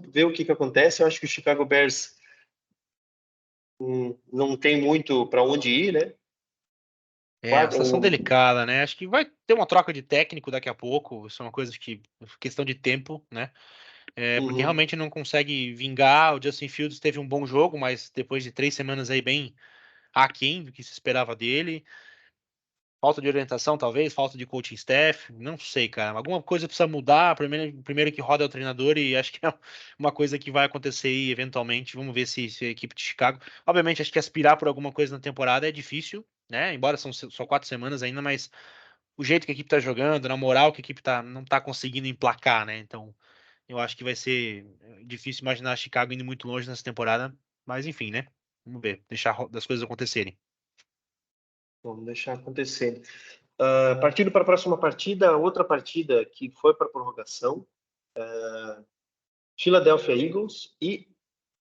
Speaker 1: Ver o que que acontece. Eu acho que o Chicago Bears não tem muito para onde ir, né?
Speaker 2: Uma situação delicada, né? Acho que vai ter uma troca de técnico daqui a pouco. Isso é uma coisa que questão de tempo, né? Porque
Speaker 1: Uhum,
Speaker 2: realmente não consegue vingar. O Justin Fields teve um bom jogo, mas depois de 3 semanas aí bem aquém do que se esperava dele. Falta de orientação, talvez, falta de coaching staff, não sei, cara. Alguma coisa precisa mudar. Primeiro que roda é o treinador, e acho que é uma coisa que vai acontecer aí eventualmente. Vamos ver se a equipe de Chicago. Obviamente, acho que aspirar por alguma coisa na temporada é difícil, né? Embora são só 4 semanas ainda, mas o jeito que a equipe tá jogando, na moral que a equipe não tá conseguindo emplacar, né? Então, eu acho que vai ser difícil imaginar Chicago indo muito longe nessa temporada. Mas enfim, né? Vamos ver, deixar das coisas acontecerem.
Speaker 1: Vamos deixar acontecer. Partindo para a próxima partida, outra partida que foi para prorrogação, Philadelphia Eagles e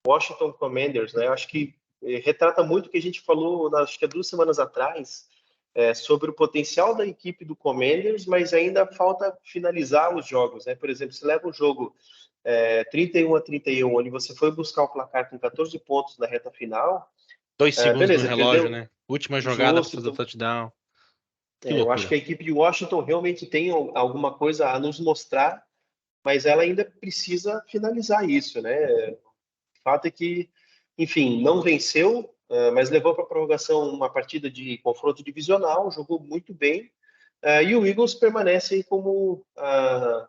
Speaker 1: Washington Commanders, né? Eu acho que retrata muito o que a gente falou, acho que há 2 semanas atrás, sobre o potencial da equipe do Commanders, mas ainda falta finalizar os jogos, né? Por exemplo, se leva um jogo 31-31, onde você foi buscar o placar com 14 pontos na reta final,
Speaker 2: 2 segundos no
Speaker 1: beleza,
Speaker 2: relógio,
Speaker 1: perdeu,
Speaker 2: né? Última jogada para
Speaker 1: justo.
Speaker 2: fazer o
Speaker 1: Então,
Speaker 2: touchdown. Que
Speaker 1: eu acho
Speaker 2: loucura.
Speaker 1: que a equipe de Washington realmente tem alguma coisa a nos mostrar, mas ela ainda precisa finalizar isso, né? O fato é que, enfim, não venceu, mas levou para a prorrogação uma partida de confronto divisional, jogou muito bem, e o Eagles permanece aí como a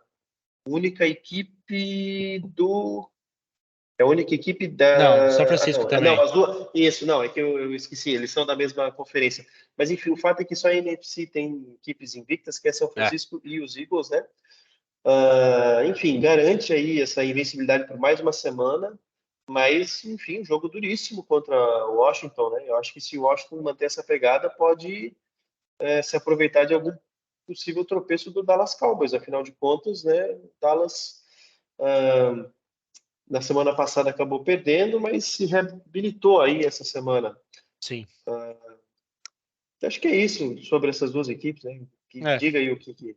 Speaker 1: única equipe do. É a única equipe
Speaker 2: Não, São
Speaker 1: da.
Speaker 2: Francisco
Speaker 1: Não,
Speaker 2: também.
Speaker 1: as duas. Isso, não, é que eu esqueci, eles são da mesma conferência. Mas, enfim, o fato é que só a NFC tem equipes invictas, que é São
Speaker 2: É,
Speaker 1: Francisco e os Eagles, né? Enfim, garante aí essa invencibilidade por mais uma semana. Mas, enfim, um jogo duríssimo contra o Washington, né? Eu acho que se o Washington manter essa pegada, pode se aproveitar de algum possível tropeço do Dallas Cowboys. Afinal de contas, né? Dallas, na semana passada, acabou perdendo, mas se reabilitou aí essa semana.
Speaker 2: sim.
Speaker 1: Acho que é isso sobre essas duas equipes, né?
Speaker 2: É.
Speaker 1: Diga aí o que.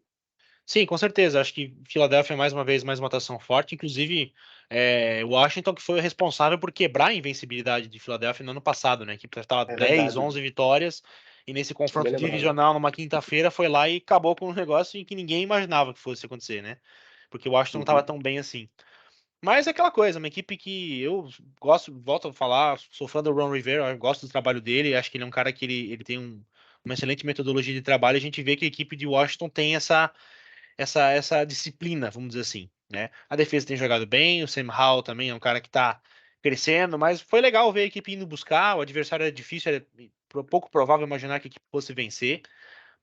Speaker 2: Sim, com certeza. Acho que Filadélfia, mais uma vez, mais uma atuação forte. Inclusive, Washington, que foi o responsável por quebrar a invencibilidade de Filadélfia no ano passado, né? Que estava
Speaker 1: É
Speaker 2: 10,
Speaker 1: verdade,
Speaker 2: 11 vitórias. E nesse
Speaker 1: bem
Speaker 2: confronto
Speaker 1: lembrado.
Speaker 2: divisional, numa quinta-feira, foi lá e acabou com um negócio em que ninguém imaginava que fosse acontecer, né? Porque o Washington não estava
Speaker 1: Uhum.
Speaker 2: tão bem assim. Mas é aquela coisa, uma equipe que eu gosto, volto a falar, sou fã do Ron Rivera, eu gosto do trabalho dele, acho que ele é um cara que ele tem uma excelente metodologia de trabalho. A gente vê que a equipe de Washington tem essa disciplina, vamos dizer assim, né? A defesa tem jogado bem, o Sam Howell também é um cara que tá crescendo, mas foi legal ver a equipe indo buscar, o adversário era difícil, era pouco provável imaginar que a equipe fosse vencer,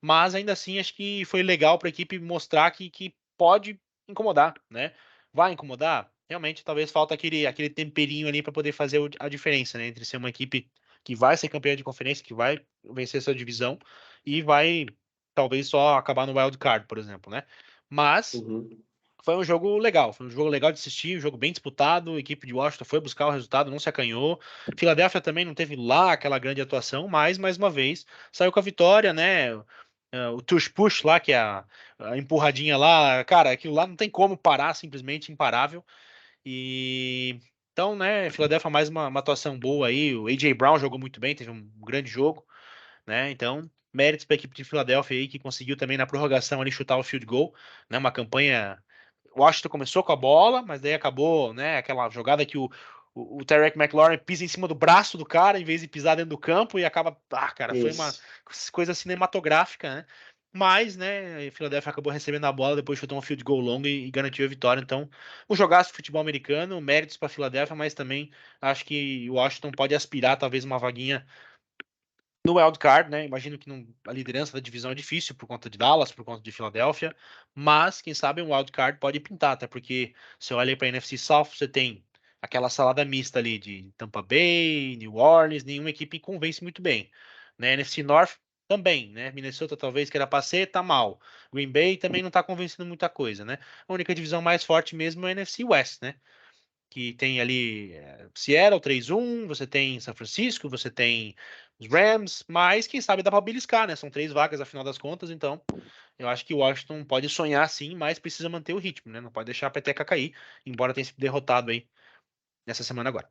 Speaker 2: mas ainda assim acho que foi legal para a equipe mostrar que pode incomodar, né? Vai incomodar? Realmente, talvez falta aquele temperinho ali para poder fazer a diferença, né? Entre ser uma equipe que vai ser campeã de conferência, que vai vencer sua divisão e vai talvez só acabar no wild card, por exemplo, né? Mas
Speaker 1: Uhum.
Speaker 2: foi um jogo legal de assistir, um jogo bem disputado. A equipe de Washington foi buscar o resultado, não se acanhou. Filadélfia também não teve lá aquela grande atuação, mas mais uma vez saiu com a vitória, né? O tush push lá, que é a empurradinha lá, cara, aquilo lá não tem como parar, simplesmente imparável. E então, né, Filadélfia mais uma atuação boa aí. O AJ Brown jogou muito bem, teve um grande jogo, né? Então, méritos para a equipe de Filadélfia aí que conseguiu também na prorrogação ali chutar o field goal, né? Uma campanha. O Washington começou com a bola, mas daí acabou, né? Aquela jogada que o Terry McLaurin pisa em cima do braço do cara em vez de pisar dentro do campo e acaba. Ah, cara, foi uma
Speaker 1: Isso.
Speaker 2: coisa cinematográfica, né? Mas, né, a Philadelphia acabou recebendo a bola, depois chutou um field goal longo e garantiu a vitória. Então, um jogaço de futebol americano, méritos para a Philadelphia, mas também acho que o Washington pode aspirar talvez uma vaguinha no wild card, né? Imagino que a liderança da divisão é difícil por conta de Dallas, por conta de Filadélfia, mas quem sabe um wild card pode pintar, até porque se eu olhei para a NFC South, você tem aquela salada mista ali de Tampa Bay, New Orleans, nenhuma equipe convence muito bem. Na NFC North também, né? Minnesota talvez queira passer, tá mal. Green Bay também não tá convencendo muita coisa, né? A única divisão mais forte mesmo é a NFC West, né? Que tem ali Seattle 3-1, você tem São Francisco, você tem os Rams, mas quem sabe dá para beliscar, né? São 3 vagas afinal das contas, então eu acho que o Washington pode sonhar sim, mas precisa manter o ritmo, né? Não pode deixar a peteca cair, embora tenha sido derrotado aí nessa semana agora.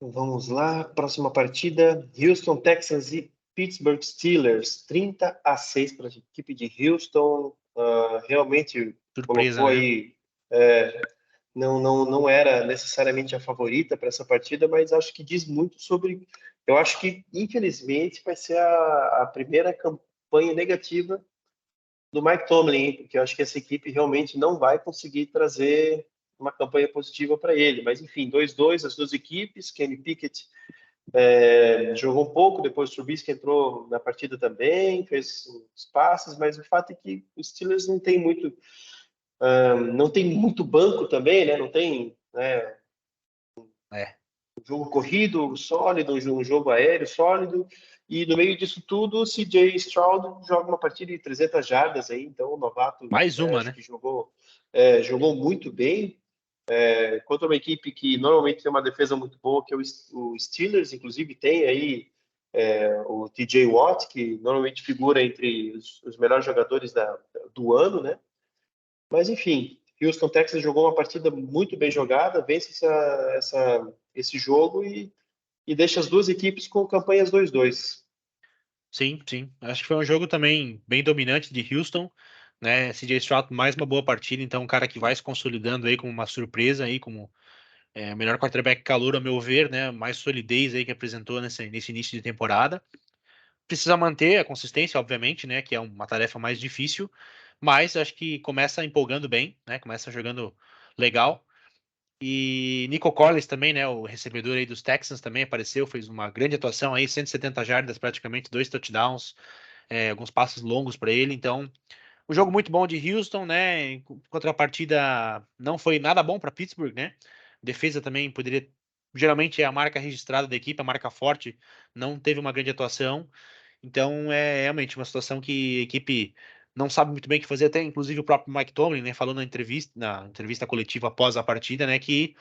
Speaker 1: Vamos lá, próxima partida, Houston Texans e Pittsburgh Steelers, 30-6 para a equipe de Houston. Realmente
Speaker 2: Surpresa,
Speaker 1: colocou
Speaker 2: né?
Speaker 1: aí, não era necessariamente a favorita para essa partida, mas acho que diz muito sobre. Eu acho que, infelizmente, vai ser a primeira campanha negativa do Mike Tomlin, hein? Porque eu acho que essa equipe realmente não vai conseguir trazer uma campanha positiva para ele. Mas, enfim, 2-2, as duas equipes. Kenny Pickett jogou um pouco, depois o Trubisky entrou na partida também, fez os passes, mas o fato é que os Steelers não tem muito banco também, né? Não tem, né,
Speaker 2: É.
Speaker 1: um jogo corrido sólido, um jogo aéreo sólido, e no meio disso tudo, o CJ Stroud joga uma partida de 300 jardas aí, então o novato,
Speaker 2: Mais uma,
Speaker 1: acho
Speaker 2: né?
Speaker 1: que jogou muito bem, contra uma equipe que normalmente tem uma defesa muito boa, que é o Steelers, inclusive tem aí o TJ Watt, que normalmente figura entre os melhores jogadores do ano, né? Mas enfim, Houston Texas jogou uma partida muito bem jogada, vence esse jogo e deixa as duas equipes com campanhas 2-2.
Speaker 2: Sim, sim. Acho que foi um jogo também bem dominante de Houston, né? CJ Stroud mais uma boa partida, então um cara que vai se consolidando aí como uma surpresa aí, como o melhor quarterback calouro, a meu ver, né? Mais solidez aí que apresentou nesse início de temporada. Precisa manter a consistência, obviamente, né? Que é uma tarefa mais difícil, mas acho que começa empolgando bem, né? Começa jogando legal. E Nico Collins também, né? O recebedor aí dos Texans também apareceu, fez uma grande atuação aí, 170 jardas, praticamente 2 touchdowns, alguns passos longos para ele. Então, um jogo muito bom de Houston, né? Em contrapartida, não foi nada bom para Pittsburgh, né? Defesa também poderia. Geralmente é a marca registrada da equipe, a marca forte, não teve uma grande atuação. Então é realmente uma situação que a equipe não sabe muito bem o que fazer. Até inclusive o próprio Mike Tomlin, né, falou na entrevista coletiva após a partida, né, que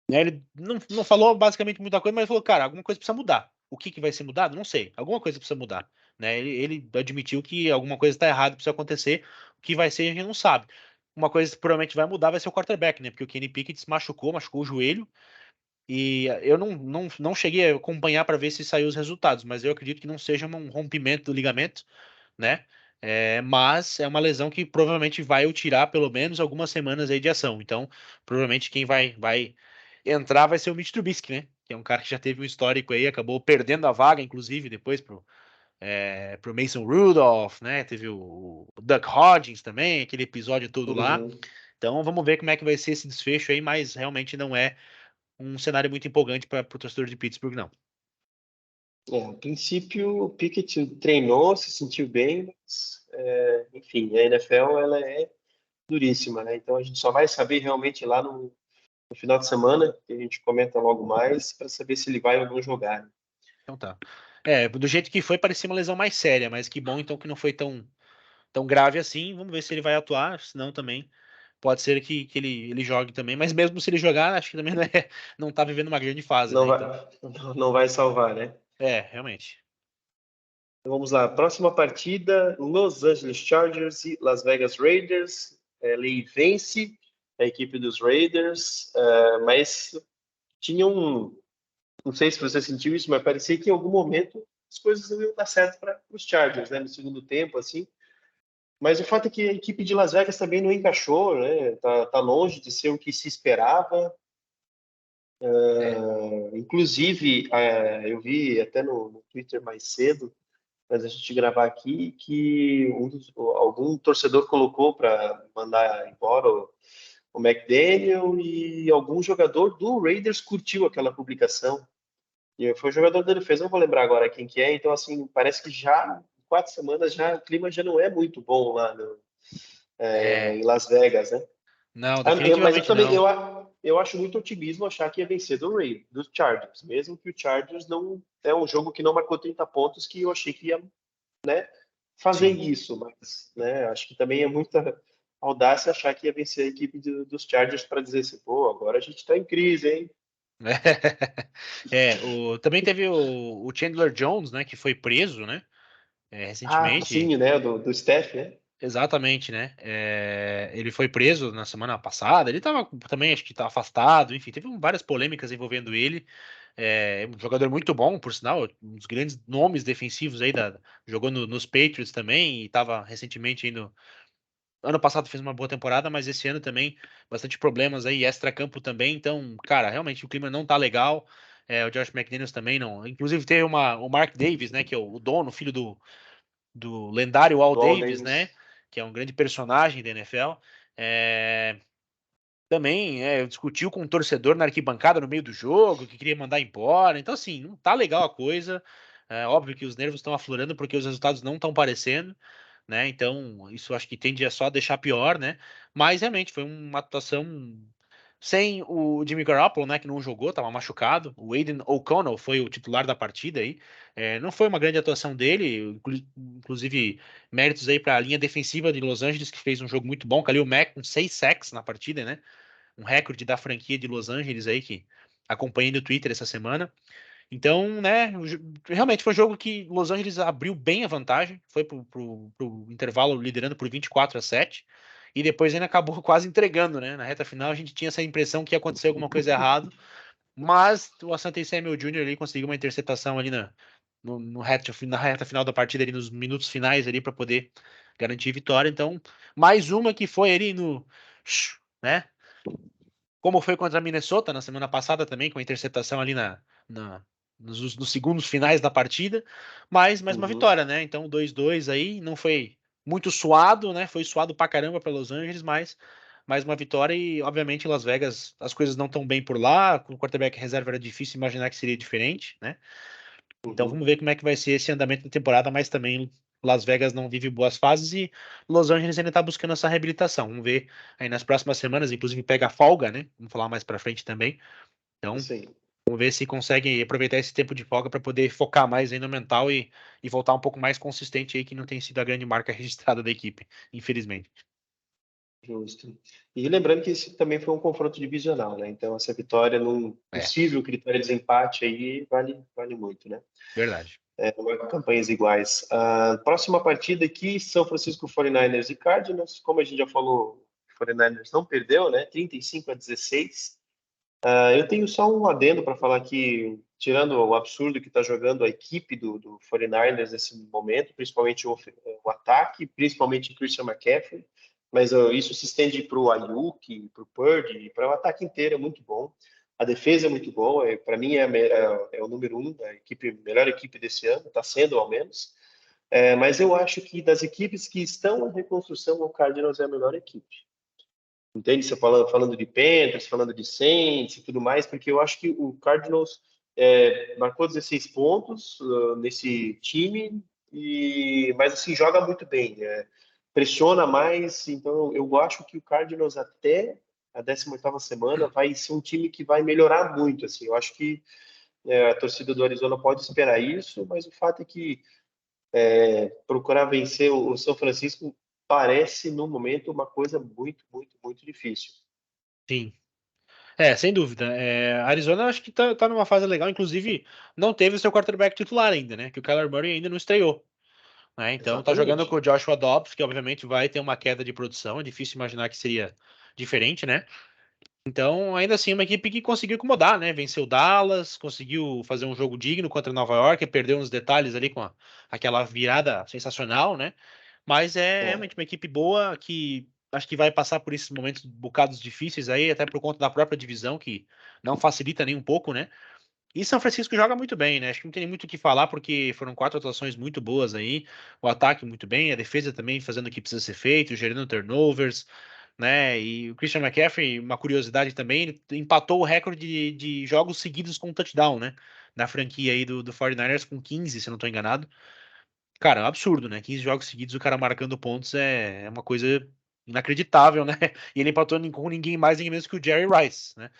Speaker 2: ele não falou basicamente muita coisa, mas falou, cara, alguma coisa precisa mudar. O que vai ser mudado? Não sei. Alguma coisa precisa mudar. Né? Ele admitiu que alguma coisa está errada, precisa acontecer. O que vai ser, a gente não sabe. Uma coisa que provavelmente vai mudar vai ser o quarterback, né? Porque o Kenny Pickett se machucou o joelho. E eu não cheguei a acompanhar para ver se saiu os resultados, mas eu acredito que não seja um rompimento do ligamento, né? Mas é uma lesão que provavelmente vai o tirar pelo menos algumas semanas aí de ação. Então, provavelmente quem vai entrar vai ser o Mitch Trubisky, né? Que é um cara que já teve um histórico aí, acabou perdendo a vaga, inclusive, depois pro Mason Rudolph, né? Teve o Doug Hodgins também, aquele episódio todo lá.
Speaker 1: Uhum.
Speaker 2: Então, vamos ver como é que vai ser esse desfecho aí, mas realmente não é um cenário muito empolgante para o torcedor de Pittsburgh, não.
Speaker 1: A princípio, o Pickett treinou, se sentiu bem, mas, enfim, a NFL ela é duríssima, né? Então a gente só vai saber realmente lá no final de semana, que a gente comenta logo mais, para saber se ele vai ou não jogar, né?
Speaker 2: Então tá. Do jeito que foi, parecia uma lesão mais séria, mas que bom então que não foi tão grave assim. Vamos ver se ele vai atuar, senão também pode ser que ele jogue também. Mas mesmo se ele jogar, acho que também não tá vivendo uma grande fase,
Speaker 1: Não
Speaker 2: né?
Speaker 1: vai,
Speaker 2: Então,
Speaker 1: não vai salvar, né?
Speaker 2: realmente.
Speaker 1: Então, vamos lá, próxima partida, Los Angeles Chargers e Las Vegas Raiders. Ele vence a equipe dos Raiders, mas tinha não sei se você sentiu isso, mas parecia que em algum momento as coisas não iam dar certo para os Chargers, né? No segundo tempo, assim. Mas o fato é que a equipe de Las Vegas também não encaixou, né? Tá longe de ser o que se esperava.
Speaker 2: É.
Speaker 1: Inclusive, eu vi até no Twitter mais cedo, antes da gente gravar aqui, que algum torcedor colocou para mandar embora o McDaniel e algum jogador do Raiders curtiu aquela publicação. E foi o jogador da defesa, não vou lembrar agora quem que é. Então, assim, parece que já em 4 semanas já o clima já não é muito bom lá
Speaker 2: É.
Speaker 1: em Las Vegas, né?
Speaker 2: Não,
Speaker 1: Mas eu
Speaker 2: definitivamente
Speaker 1: também
Speaker 2: não.
Speaker 1: eu acho muito otimismo achar que ia vencer dos Chargers, mesmo que o Chargers não é um jogo que não marcou 30 pontos, que eu achei que ia, né, fazer
Speaker 2: Sim.
Speaker 1: isso, mas, né, acho que também é muita audácia achar que ia vencer a equipe dos Chargers para dizer assim, pô, agora a gente está em crise, hein?
Speaker 2: Também teve o Chandler Jones, né, que foi preso, né,
Speaker 1: Ah,
Speaker 2: recentemente.
Speaker 1: sim, né, do Steph, né?
Speaker 2: Exatamente, né? Ele foi preso na semana passada. Ele tava também, acho que tá afastado. Enfim, teve várias polêmicas envolvendo ele. Um jogador muito bom, por sinal, um dos grandes nomes defensivos aí jogou nos Patriots também e tava recentemente aí no ano passado fez uma boa temporada, mas esse ano também bastante problemas aí, extra-campo também. Então, cara, realmente o clima não tá legal. O Josh McDaniels também não. Inclusive teve o Mark Davis, né, que é o dono, filho do lendário Al
Speaker 1: Do Al
Speaker 2: Davis, né?
Speaker 1: Davis.
Speaker 2: Que é um grande personagem da NFL. É, também discutiu com um torcedor na arquibancada no meio do jogo, que queria mandar embora. Então, assim, não tá legal a coisa. É óbvio que os nervos estão aflorando porque os resultados não estão parecendo, né? Então, isso acho que tende a só deixar pior, né? Mas realmente foi uma atuação sem o Jimmy Garoppolo, né, que não jogou, estava machucado. O Aiden O'Connell foi o titular da partida aí. Não foi uma grande atuação dele, inclusive méritos aí para a linha defensiva de Los Angeles, que fez um jogo muito bom. Khalil Mack com 6 sacks na partida, né? Um recorde da franquia de Los Angeles aí, que acompanhei no Twitter essa semana. Então, né, realmente foi um jogo que Los Angeles abriu bem a vantagem, foi pro intervalo liderando por 24-7, e depois ainda acabou quase entregando, né? Na reta final a gente tinha essa impressão que ia acontecer alguma coisa errada, mas o Asante Samuel Jr. ali conseguiu uma interceptação ali na reta final da partida, ali nos minutos finais ali para poder garantir vitória. Então, mais uma que foi ali né? Como foi contra a Minnesota na semana passada também, com a interceptação ali na- nos segundos finais da partida, mas mais uma
Speaker 1: Uhum.
Speaker 2: vitória, né? Então 2-2 aí, não foi muito suado, né? Foi suado pra caramba para Los Angeles, mas mais uma vitória e, obviamente, em Las Vegas as coisas não estão bem por lá, com o quarterback reserva era difícil imaginar que seria diferente, né? Então
Speaker 1: Uhum.
Speaker 2: vamos ver como é que vai ser esse andamento da temporada, mas também Las Vegas não vive boas fases e Los Angeles ainda está buscando essa reabilitação. Vamos ver aí nas próximas semanas, inclusive pega a folga, né? Vamos falar mais para frente também. Então,
Speaker 1: Sim.
Speaker 2: vamos ver se consegue aproveitar esse tempo de folga para poder focar mais aí no mental e voltar um pouco mais consistente aí, que não tem sido a grande marca registrada da equipe, infelizmente.
Speaker 1: Justo. E lembrando que esse também foi um confronto divisional, né? Então, essa vitória num
Speaker 2: É,
Speaker 1: possível critério de desempate aí vale muito, né?
Speaker 2: verdade.
Speaker 1: Campanhas iguais. A próxima partida aqui, São Francisco 49ers e Cardinals. Como a gente já falou, o 49ers não perdeu, né? 35-16. Eu tenho só um adendo para falar que, tirando o absurdo que está jogando a equipe do 49ers nesse momento, principalmente o ataque, principalmente Christian McCaffrey, mas isso se estende para o Ayuk, para o Purdy, para o ataque inteiro, é muito bom. A defesa é muito boa, para mim é o número um, a melhor equipe desse ano, está sendo ao menos. Mas eu acho que das equipes que estão em reconstrução, o Cardinals é a melhor equipe. Entende? Você falando de Panthers, falando de Saints e tudo mais, porque eu acho que o Cardinals marcou 16 pontos nesse time, mas assim, joga muito bem, pressiona mais, então eu acho que o Cardinals até a 18ª semana vai ser um time que vai melhorar muito, assim, eu acho que a torcida do Arizona pode esperar isso, mas o fato é que procurar vencer o São Francisco parece, no momento, uma coisa muito, muito, muito difícil.
Speaker 2: Sim. Sem dúvida. Arizona eu acho que tá numa fase legal, inclusive não teve o seu quarterback titular ainda, né? Que o Kyler Murray ainda não estreou. Né? Então tá jogando com
Speaker 1: Exatamente.
Speaker 2: o Joshua Dobbs, que obviamente vai ter uma queda de produção, é difícil imaginar que seria diferente, né? Então, ainda assim, uma equipe que conseguiu incomodar, né? Venceu o Dallas, conseguiu fazer um jogo digno contra Nova York, perdeu uns detalhes ali com aquela virada sensacional, né? Mas é
Speaker 1: É,
Speaker 2: realmente uma equipe boa que acho que vai passar por esses momentos bocados difíceis aí, até por conta da própria divisão, que não facilita nem um pouco, né? E São Francisco joga muito bem, né? Acho que não tem nem muito o que falar, porque foram 4 atuações muito boas aí. O ataque muito bem, a defesa também fazendo o que precisa ser feito, gerando turnovers, né? E o Christian McCaffrey, uma curiosidade também, ele empatou o recorde de jogos seguidos com touchdown, né? Na franquia aí do 49ers com 15, se eu não tô enganado. Cara, é um absurdo, né? 15 jogos seguidos, o cara marcando pontos é uma coisa inacreditável, né? E ele empatou com ninguém mais, ninguém menos que o Jerry Rice, né?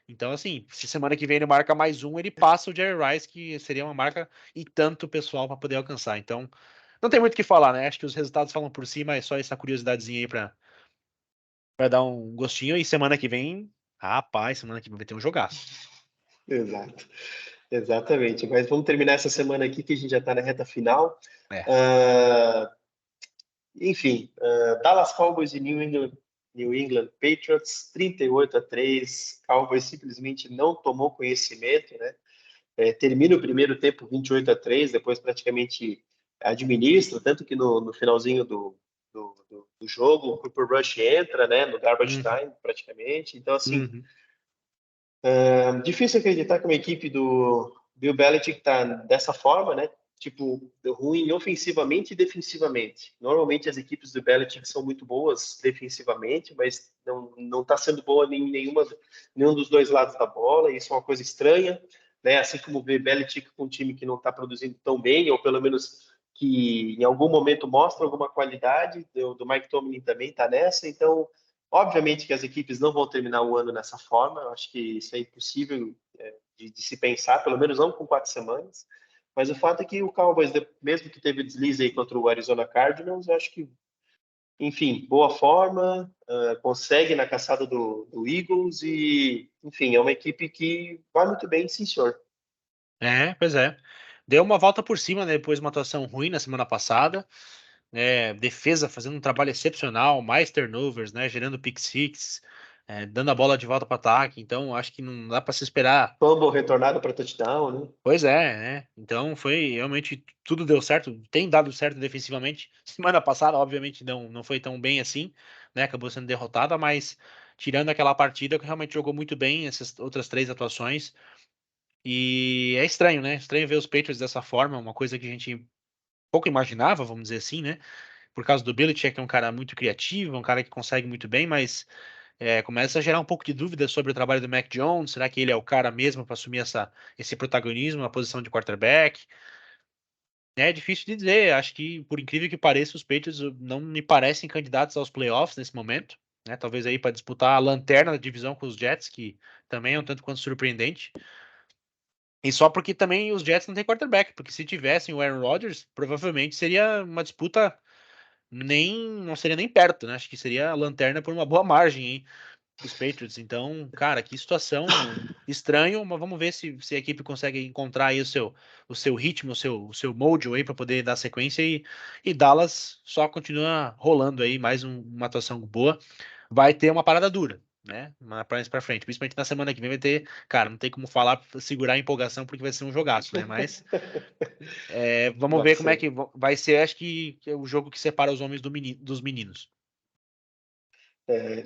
Speaker 2: Então, assim, se semana que vem ele marca mais um, ele passa o Jerry Rice, que seria uma marca e tanto pessoal para poder alcançar. Então, não tem muito o que falar, né? Acho que os resultados falam por si, mas só essa curiosidadezinha aí pra dar um gostinho. E semana que vem, rapaz, semana que vem vai ter um jogaço.
Speaker 1: exato. Exatamente. Mas vamos terminar essa semana aqui, que a gente já está na reta final.
Speaker 2: É.
Speaker 1: Ah, enfim, Dallas Cowboys e New England Patriots, 38-3. Cowboys simplesmente não tomou conhecimento, né? Termina o primeiro tempo 28-3, depois praticamente administra, tanto que no finalzinho do jogo o Cooper Rush entra, né, no garbage
Speaker 2: Uhum,
Speaker 1: time, praticamente. Então, assim,
Speaker 2: uhum,
Speaker 1: difícil acreditar que uma equipe do Bill Belichick está dessa forma, né? Tipo, ruim ofensivamente e defensivamente. Normalmente as equipes do Belichick são muito boas defensivamente, mas não está sendo boa em nenhum dos dois lados da bola. Isso é uma coisa estranha, né? Assim como ver Belichick com um time que não está produzindo tão bem, ou pelo menos que em algum momento mostra alguma qualidade. Do Mike Tomlin também está nessa. Então Obviamente que as equipes não vão terminar o ano dessa forma, eu acho que isso é impossível de se pensar, pelo menos não com 4 semanas. Mas o fato é que o Cowboys, mesmo que teve deslize aí contra o Arizona Cardinals, eu acho que, enfim, boa forma, consegue na caçada do Eagles e, enfim, é uma equipe que vai muito bem, sim, senhor.
Speaker 2: Pois é. Deu uma volta por cima, né, depois de uma atuação ruim na semana passada. Defesa fazendo um trabalho excepcional, mais turnovers, né, gerando pick six, dando a bola de volta para ataque. Então, acho que não dá para se esperar.
Speaker 1: Fumble retornado para touchdown, né?
Speaker 2: Pois é, né? Então foi realmente tudo deu certo, tem dado certo defensivamente. Semana passada, obviamente, não foi tão bem assim, né? Acabou sendo derrotada, mas tirando aquela partida que realmente jogou muito bem, essas outras 3 atuações. E é estranho, né? Estranho ver os Patriots dessa forma, uma coisa que a gente pouco imaginava, vamos dizer assim, né? Por causa do Belichick, que é um cara muito criativo, um cara que consegue muito bem, mas começa a gerar um pouco de dúvida sobre o trabalho do Mac Jones. Será que ele é o cara mesmo para assumir esse protagonismo, a posição de quarterback? É difícil de dizer. Acho que, por incrível que pareça, os Patriots não me parecem candidatos aos playoffs nesse momento. Né? Talvez aí para disputar a lanterna da divisão com os Jets, que também é um tanto quanto surpreendente. E só porque também os Jets não têm quarterback, porque se tivessem o Aaron Rodgers, provavelmente seria uma disputa não seria nem perto, né? Acho que seria a lanterna por uma boa margem, hein, dos Patriots. Então, cara, que situação estranho, mas vamos ver se a equipe consegue encontrar aí o seu ritmo, o seu mojo aí para poder dar sequência e Dallas só continua rolando aí mais uma atuação boa. Vai ter uma parada dura, né? Mais pra frente, principalmente na semana que vem vai ter, cara, não tem como falar, segurar a empolgação porque vai ser um jogaço, né? Mas vamos
Speaker 1: Vai
Speaker 2: ver como é
Speaker 1: ser.
Speaker 2: que vai ser. Acho que é o jogo que separa os homens dos meninos.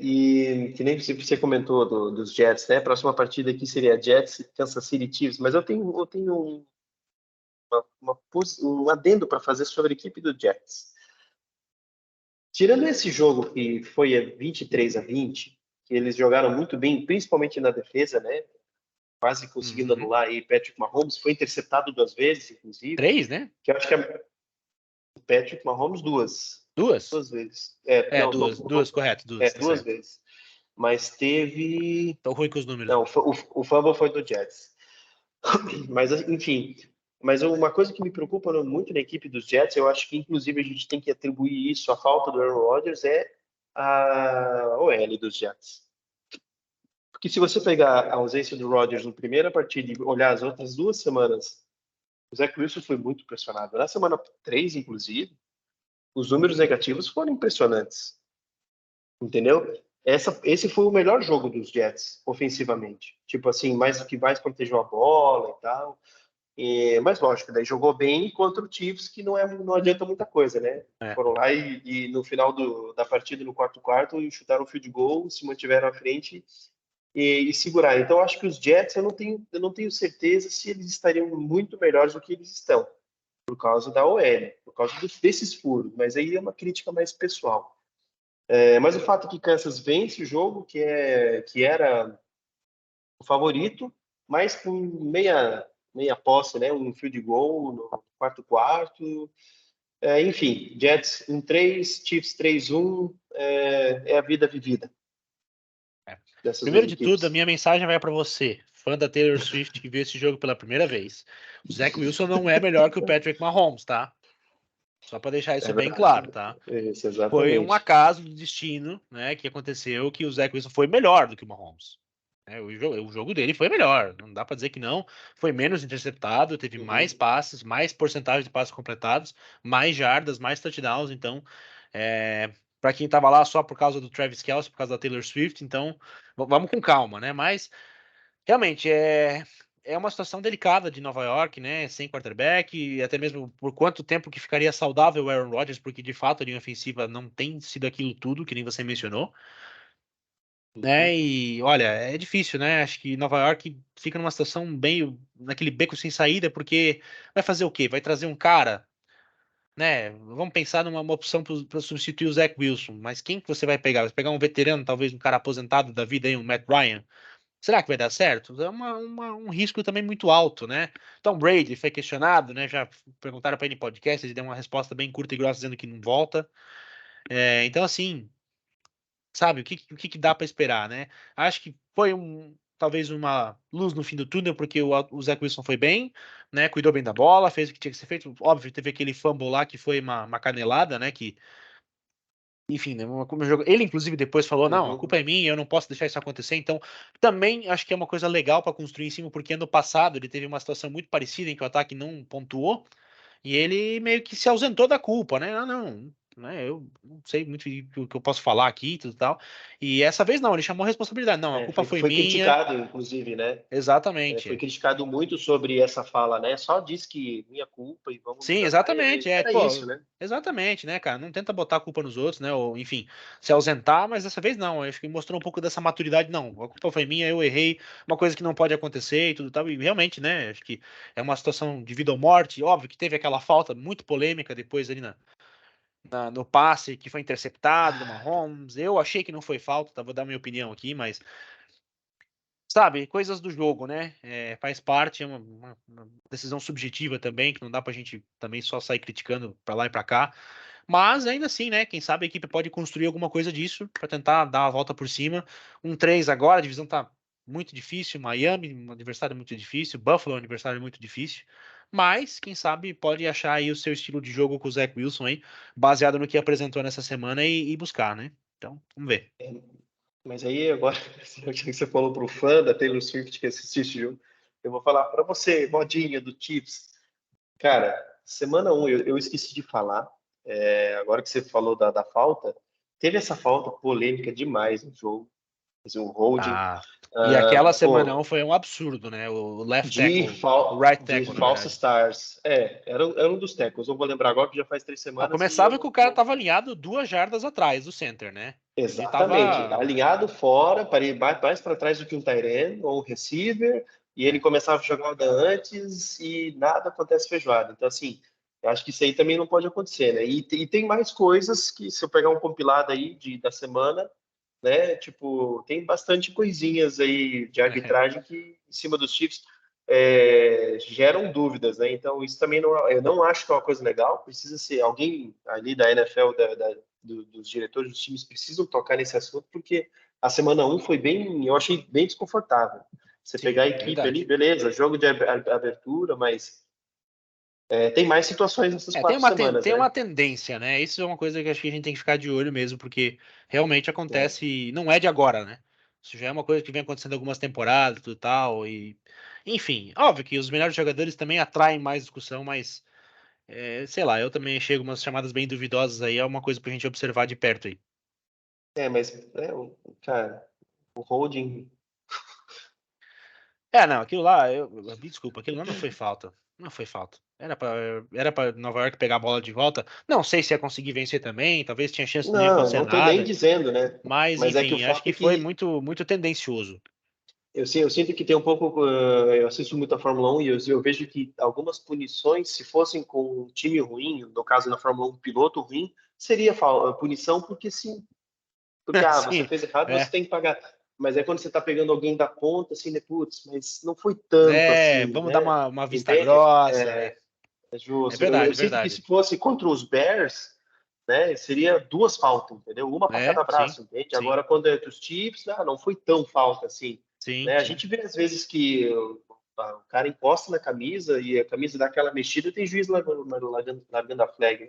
Speaker 1: E que nem você comentou dos Jets, né? A próxima partida aqui seria Jets e Kansas City Chiefs, mas eu tenho um adendo para fazer sobre a equipe do Jets. Tirando esse jogo que foi 23-20, que eles jogaram muito bem, principalmente na defesa, né? Quase conseguindo
Speaker 2: Uhum.
Speaker 1: anular aí Patrick Mahomes, foi interceptado 2 vezes, inclusive,
Speaker 2: 3, né?
Speaker 1: que eu acho que o Patrick Mahomes duas,
Speaker 2: Duas?
Speaker 1: duas vezes.
Speaker 2: É, duas, correto, duas, tá
Speaker 1: Duas
Speaker 2: certo.
Speaker 1: vezes. Mas teve.
Speaker 2: Tô ruim com os números
Speaker 1: Não,
Speaker 2: hoje.
Speaker 1: o fumble foi do Jets. Mas, enfim, mas uma coisa que me preocupa muito na equipe dos Jets, eu acho que inclusive a gente tem que atribuir isso à falta do Aaron Rodgers, é a OL dos Jets. Porque se você pegar a ausência do Rodgers na primeira partida e olhar as outras 2 semanas, o Zach Wilson foi muito pressionado. Na semana 3, inclusive, os números negativos foram impressionantes. Entendeu? Esse foi o melhor jogo dos Jets, ofensivamente. Tipo assim, mais que mais protegeu a bola e tal. Mas lógico, daí jogou bem contra o Chiefs, que não adianta muita coisa, né?
Speaker 2: É.
Speaker 1: Foram lá e no final da partida, no quarto quarto, chutaram o field goal, se mantiveram à frente e seguraram. Então, acho que os Jets, eu não tenho certeza se eles estariam muito melhores do que eles estão, por causa da OL, por causa desses furos. Mas aí é uma crítica mais pessoal. Mas o fato é que Kansas vence o jogo, que era o favorito, mas com meia posse, né? Um field goal no quarto quarto. Enfim, Jets 1-3, Chiefs 3-1, é a vida vivida
Speaker 2: É.
Speaker 1: dessas duas
Speaker 2: Primeiro de tudo, a
Speaker 1: equipes.
Speaker 2: minha mensagem vai para você, fã da Taylor Swift que viu esse jogo pela primeira vez. O Zach Wilson não é melhor que o Patrick Mahomes, tá? Só para deixar
Speaker 1: É
Speaker 2: isso bem
Speaker 1: verdade.
Speaker 2: claro, tá?
Speaker 1: Isso,
Speaker 2: Foi um
Speaker 1: exatamente.
Speaker 2: acaso do destino, né, que aconteceu que o Zach Wilson foi melhor do que o Mahomes. O jogo dele foi melhor, não dá para dizer que não. Foi menos interceptado, teve mais
Speaker 1: Uhum.
Speaker 2: passes, mais porcentagem de passes completados, mais jardas, mais touchdowns. Então, para quem tava lá só por causa do Travis Kelce, por causa da Taylor Swift, então vamos com calma, né? Mas realmente é uma situação delicada de Nova York, né? Sem quarterback, e até mesmo por quanto tempo que ficaria saudável o Aaron Rodgers, porque de fato a linha ofensiva não tem sido aquilo tudo que nem você mencionou,
Speaker 1: Uhum.
Speaker 2: né? E olha, é difícil, né? Acho que Nova York fica numa situação bem naquele beco sem saída, porque vai fazer o quê? Vai trazer um cara, né? Vamos pensar numa uma opção para substituir o Zach Wilson, mas quem que você vai pegar? Vai pegar um veterano, talvez um cara aposentado da vida aí, um Matt Ryan? Será que vai dar certo? É um risco também muito alto, né? Tom Brady foi questionado, né? Já perguntaram para ele em podcast, ele deu uma resposta bem curta e grossa dizendo que não volta. Então, assim, sabe, o que dá para esperar, né? Acho que foi talvez uma luz no fim do túnel, porque o Zach Wilson foi bem, né? Cuidou bem da bola, fez o que tinha que ser feito. Óbvio, teve aquele fumble lá que foi uma canelada, né? Que, enfim, né, ele inclusive depois falou, não, a culpa
Speaker 1: Uhum.
Speaker 2: é minha, eu não posso deixar isso acontecer. Então, também acho que é uma coisa legal para construir em cima, porque ano passado ele teve uma situação muito parecida em que o ataque não pontuou. E ele meio que se ausentou da culpa, né? Ah, não, né? Eu não sei muito o que eu posso falar aqui e tudo e tal. E essa vez não, ele chamou a responsabilidade. Não, a culpa foi
Speaker 1: Foi
Speaker 2: minha.
Speaker 1: criticado, inclusive, né? Foi
Speaker 2: Exatamente.
Speaker 1: criticado muito sobre essa fala, né? Só disse que minha culpa e vamos
Speaker 2: Sim,
Speaker 1: jogar.
Speaker 2: exatamente.
Speaker 1: Era isso,
Speaker 2: Pô,
Speaker 1: né?
Speaker 2: exatamente, né, cara? Não tenta botar a culpa nos outros, né? Ou, enfim, se ausentar, mas dessa vez não. Eu acho que mostrou um pouco dessa maturidade. Não, a culpa foi minha, eu errei, uma coisa que não pode acontecer e tudo tal. E realmente, né? Acho que é uma situação de vida ou morte. Óbvio que teve aquela falta muito polêmica depois ali no passe que foi interceptado do Mahomes. Eu achei que não foi falta, tá? Vou dar minha opinião aqui, mas sabe, coisas do jogo, né? Faz parte, é uma decisão subjetiva também, que não dá pra gente também só sair criticando pra lá e pra cá. Mas ainda assim, né? Quem sabe a equipe pode construir alguma coisa disso pra tentar dar a volta por cima. 1-3 agora, a divisão tá muito difícil. Miami, um adversário muito difícil. Buffalo, um adversário muito difícil. Mas, quem sabe, pode achar aí o seu estilo de jogo com o Zach Wilson aí, baseado no que apresentou nessa semana e buscar, né? Então, vamos ver.
Speaker 1: Mas aí agora, já que você falou pro fã da Taylor Swift que assistiu esse jogo, eu vou falar para você, modinha do Chiefs. Cara, semana um eu esqueci de falar. Agora que você falou da falta, teve essa falta polêmica demais no jogo. Fazer um holding.
Speaker 2: Ah, e aquela semana 1
Speaker 1: Pô,
Speaker 2: foi um absurdo, né? O left tackle, o right
Speaker 1: de
Speaker 2: tackle, na
Speaker 1: false
Speaker 2: verdade.
Speaker 1: stars. Era um dos tackles. Eu vou lembrar agora que já faz 3 semanas e eu
Speaker 2: Começava que o cara tava alinhado 2 jardas atrás do center, né? Ele
Speaker 1: Exatamente.
Speaker 2: tava.
Speaker 1: Alinhado fora, mais para trás do que um tight end ou um receiver, e ele
Speaker 2: É,
Speaker 1: começava a jogada antes e nada acontece feijoada. Então, assim, eu acho que isso aí também não pode acontecer, né? E tem mais coisas que, se eu pegar um compilado aí da semana, né? Tipo, tem bastante coisinhas aí de arbitragem que, em cima dos Chiefs, geram dúvidas, né? Então, isso também não, eu não acho que é uma coisa legal. Precisa ser alguém ali da NFL, dos diretores dos times, precisam tocar nesse assunto, porque a semana um foi bem, eu achei bem desconfortável. Você pegar
Speaker 2: sim,
Speaker 1: a
Speaker 2: é
Speaker 1: equipe ali,
Speaker 2: verdade.
Speaker 1: beleza, jogo de abertura, mas tem mais situações nessas
Speaker 2: Tem
Speaker 1: 4 semanas,
Speaker 2: tem uma
Speaker 1: né?
Speaker 2: tendência, né? Isso é uma coisa que acho que a gente tem que ficar de olho mesmo, porque realmente acontece, não é de agora, né? Isso já é uma coisa que vem acontecendo algumas temporadas, tudo tal, e enfim, óbvio que os melhores jogadores também atraem mais discussão, mas sei lá, eu também chego umas chamadas bem duvidosas aí, é uma coisa pra gente observar de perto aí.
Speaker 1: Mas, cara, o holding.
Speaker 2: Não, aquilo lá, me desculpa, aquilo lá não foi falta. Não foi falta. Era pra Nova York pegar a bola de volta. Não sei se ia conseguir vencer também, talvez tinha chance de não ia
Speaker 1: Não,
Speaker 2: acontecer
Speaker 1: não tô nem
Speaker 2: nada,
Speaker 1: dizendo, né?
Speaker 2: mas
Speaker 1: Mas é que o
Speaker 2: enfim, acho
Speaker 1: fato
Speaker 2: que
Speaker 1: é
Speaker 2: foi
Speaker 1: que
Speaker 2: muito muito tendencioso.
Speaker 1: eu sinto que tem um pouco. Eu assisto muito a Fórmula 1 e eu vejo que algumas punições, se fossem com um time ruim, no caso na Fórmula 1, um piloto ruim, seria punição porque sim. Porque, você
Speaker 2: Sim,
Speaker 1: fez errado, você
Speaker 2: é,
Speaker 1: tem que pagar. Mas é quando você tá pegando alguém da ponta, assim, né? Putz, mas não foi tanto assim,
Speaker 2: vamos dar
Speaker 1: né?
Speaker 2: uma vista
Speaker 1: Entende?
Speaker 2: grossa, é,
Speaker 1: É
Speaker 2: é
Speaker 1: justo. Eu
Speaker 2: verdade, é
Speaker 1: sinto que se
Speaker 2: verdade.
Speaker 1: fosse contra os Bears, né, seria duas faltas, entendeu? Uma para cada
Speaker 2: Sim,
Speaker 1: braço, entende?
Speaker 2: sim,
Speaker 1: Agora, quando é dos Chiefs, não foi tão falta assim,
Speaker 2: sim,
Speaker 1: né? A
Speaker 2: sim.
Speaker 1: gente vê às vezes que o cara encosta na camisa e a camisa dá aquela mexida e tem juiz largando a flag.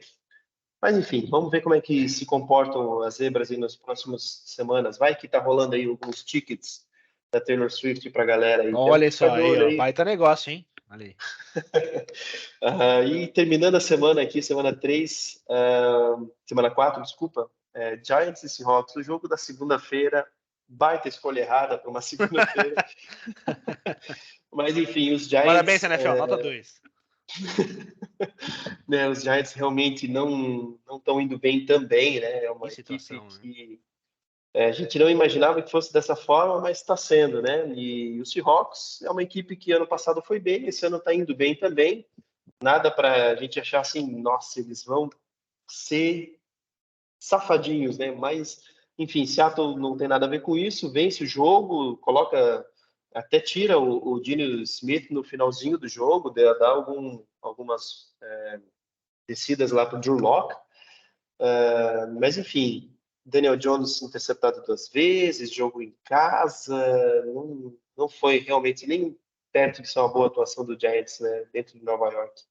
Speaker 1: Mas enfim, vamos ver como é que se comportam as zebras aí nas próximas semanas. Vai que tá rolando aí alguns tickets da Taylor Swift pra galera aí. Temos
Speaker 2: Olha
Speaker 1: que ficar
Speaker 2: só
Speaker 1: de
Speaker 2: aí,
Speaker 1: olho
Speaker 2: ó,
Speaker 1: aí.
Speaker 2: baita negócio, hein? Olha aí.
Speaker 1: E terminando a semana aqui, semana 3, semana 4, desculpa, Giants e Seahawks, o jogo da segunda-feira, baita escolha errada para uma segunda-feira, mas enfim, os
Speaker 2: Parabéns,
Speaker 1: Giants,
Speaker 2: NFL, nota 2.
Speaker 1: né, os Giants realmente não estão indo bem também, né? É
Speaker 2: Que
Speaker 1: uma equipe
Speaker 2: situação, né?
Speaker 1: que a gente não imaginava que fosse dessa forma, mas está sendo, né? E o Seahawks é uma equipe que ano passado foi bem, esse ano está indo bem também. Nada para a gente achar assim, nossa, eles vão ser safadinhos, né? Mas, enfim, Seattle não tem nada a ver com isso, vence o jogo, até tira o Geno Smith no finalzinho do jogo, dá algumas descidas lá para o Drew Lock, mas enfim, Daniel Jones interceptado 2 vezes, jogo em casa, não foi realmente nem perto de ser uma boa atuação do Giants, né, dentro de Nova York.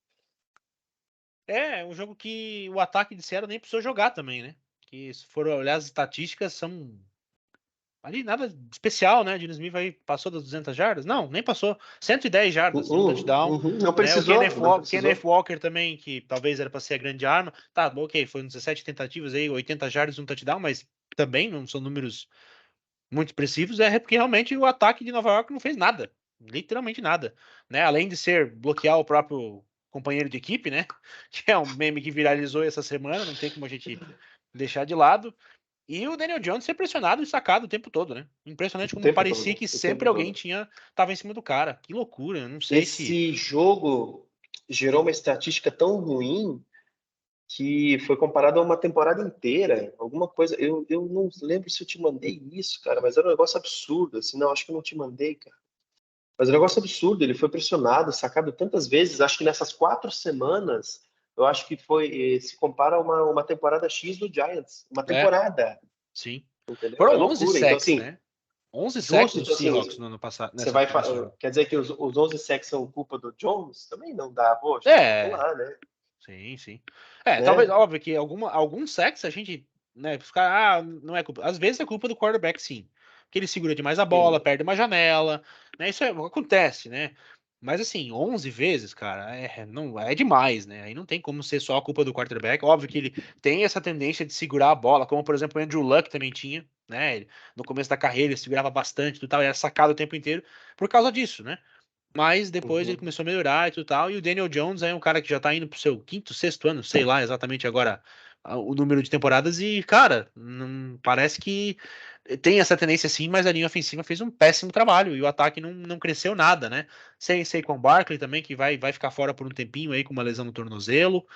Speaker 2: É um jogo que o ataque de Seattle nem precisou jogar também, né? Que se for olhar as estatísticas, são ali nada especial, né? Dino Smith aí passou das 200 jardas? Não, nem passou. 110 jardas e um touchdown.
Speaker 1: Não
Speaker 2: Né? O
Speaker 1: precisou, não
Speaker 2: Kenneth
Speaker 1: precisou.
Speaker 2: Walker também, que talvez era para ser a grande arma. Tá, ok, foi 17 tentativas aí, 80 jardas e um touchdown, mas também não são números muito expressivos. É porque realmente o ataque de Nova York não fez nada. Literalmente nada. Né? Além de ser bloquear o próprio companheiro de equipe, né? Que é um meme que viralizou essa semana, não tem como a gente deixar de lado. E o Daniel Jones ser pressionado e sacado o tempo todo, né? Impressionante
Speaker 1: O
Speaker 2: como
Speaker 1: tempo
Speaker 2: parecia
Speaker 1: todo,
Speaker 2: que
Speaker 1: o tempo
Speaker 2: sempre alguém
Speaker 1: todo.
Speaker 2: tava em cima do cara. Que loucura, eu não sei se.
Speaker 1: Esse jogo gerou uma estatística tão ruim que foi comparado a uma temporada inteira, alguma coisa. Eu não lembro se eu te mandei isso, cara, mas era um negócio absurdo. Assim, não, acho que eu não te mandei, cara. Mas é um negócio absurdo. Ele foi pressionado, sacado tantas vezes. Acho que nessas 4 semanas, eu acho que foi se compara a uma temporada X do Giants, uma
Speaker 2: É,
Speaker 1: temporada,
Speaker 2: sim.
Speaker 1: entendeu? É
Speaker 2: Foram 11
Speaker 1: loucura. Então
Speaker 2: sacks,
Speaker 1: assim,
Speaker 2: né? 11 sacks
Speaker 1: justo.
Speaker 2: do
Speaker 1: Então assim,
Speaker 2: Seahawks no ano passado,
Speaker 1: você vai
Speaker 2: nesse jogo.
Speaker 1: quer dizer que os 11 sacks são culpa do Jones? Também não dá, pô, gente. Vamos
Speaker 2: É,
Speaker 1: lá, né?
Speaker 2: sim, sim. É, talvez,
Speaker 1: Né?
Speaker 2: óbvio que alguns sacks a gente, né, ficar, não é culpa. Às vezes é culpa do quarterback, sim. Que ele segura demais a bola,
Speaker 1: Uhum.
Speaker 2: perde uma janela, né? Isso acontece, né? Mas assim, 11 vezes, cara, não, é demais, né? Aí não tem como ser só a culpa do quarterback. Óbvio que ele tem essa tendência de segurar a bola, como por exemplo o Andrew Luck também tinha, né? No começo da carreira ele segurava bastante, tudo tal, era sacado o tempo inteiro por causa disso, né? Mas depois ele
Speaker 1: Uhum.
Speaker 2: começou a melhorar e tudo tal. E o Daniel Jones é um cara que já tá indo pro seu quinto, sexto ano, sei lá exatamente agora o número de temporadas. E, cara, parece que tem essa tendência sim, mas a linha ofensiva fez um péssimo trabalho e o ataque não cresceu nada, né? Sem Saquon Barkley também, que vai ficar fora por um tempinho aí com uma lesão no tornozelo.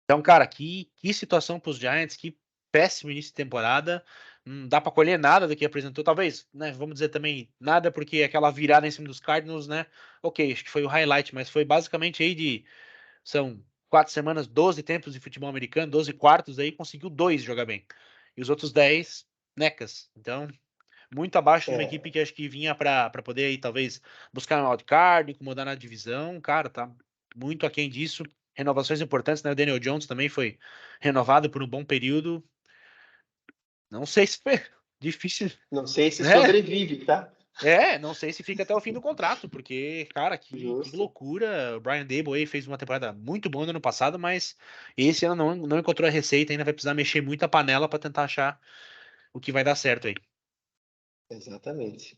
Speaker 2: Então, cara, que situação pros Giants, que péssimo início de temporada. Não dá pra colher nada do que apresentou. Talvez, né? Vamos dizer também nada, porque aquela virada em cima dos Cardinals, né? Ok, acho que foi o highlight, mas foi basicamente aí de. São 4 semanas, 12 tempos de futebol americano, 12 quartos, aí conseguiu 2 jogar bem. E os outros 10, necas. Então, muito abaixo de uma
Speaker 1: É,
Speaker 2: equipe que acho que vinha pra poder aí, talvez, buscar um wildcard, incomodar na divisão. Cara, tá muito aquém disso. Renovações importantes, né? O Daniel Jones também foi renovado por um bom período. Não sei se foi difícil,
Speaker 1: não sei se
Speaker 2: né?
Speaker 1: sobrevive, tá?
Speaker 2: Não sei se fica até o fim do contrato, porque, cara, que
Speaker 1: Justo.
Speaker 2: loucura. O Brian Daboll aí fez uma temporada muito boa no ano passado, mas esse ano não encontrou a receita, ainda vai precisar mexer muito a panela para tentar achar o que vai dar certo aí.
Speaker 1: Exatamente.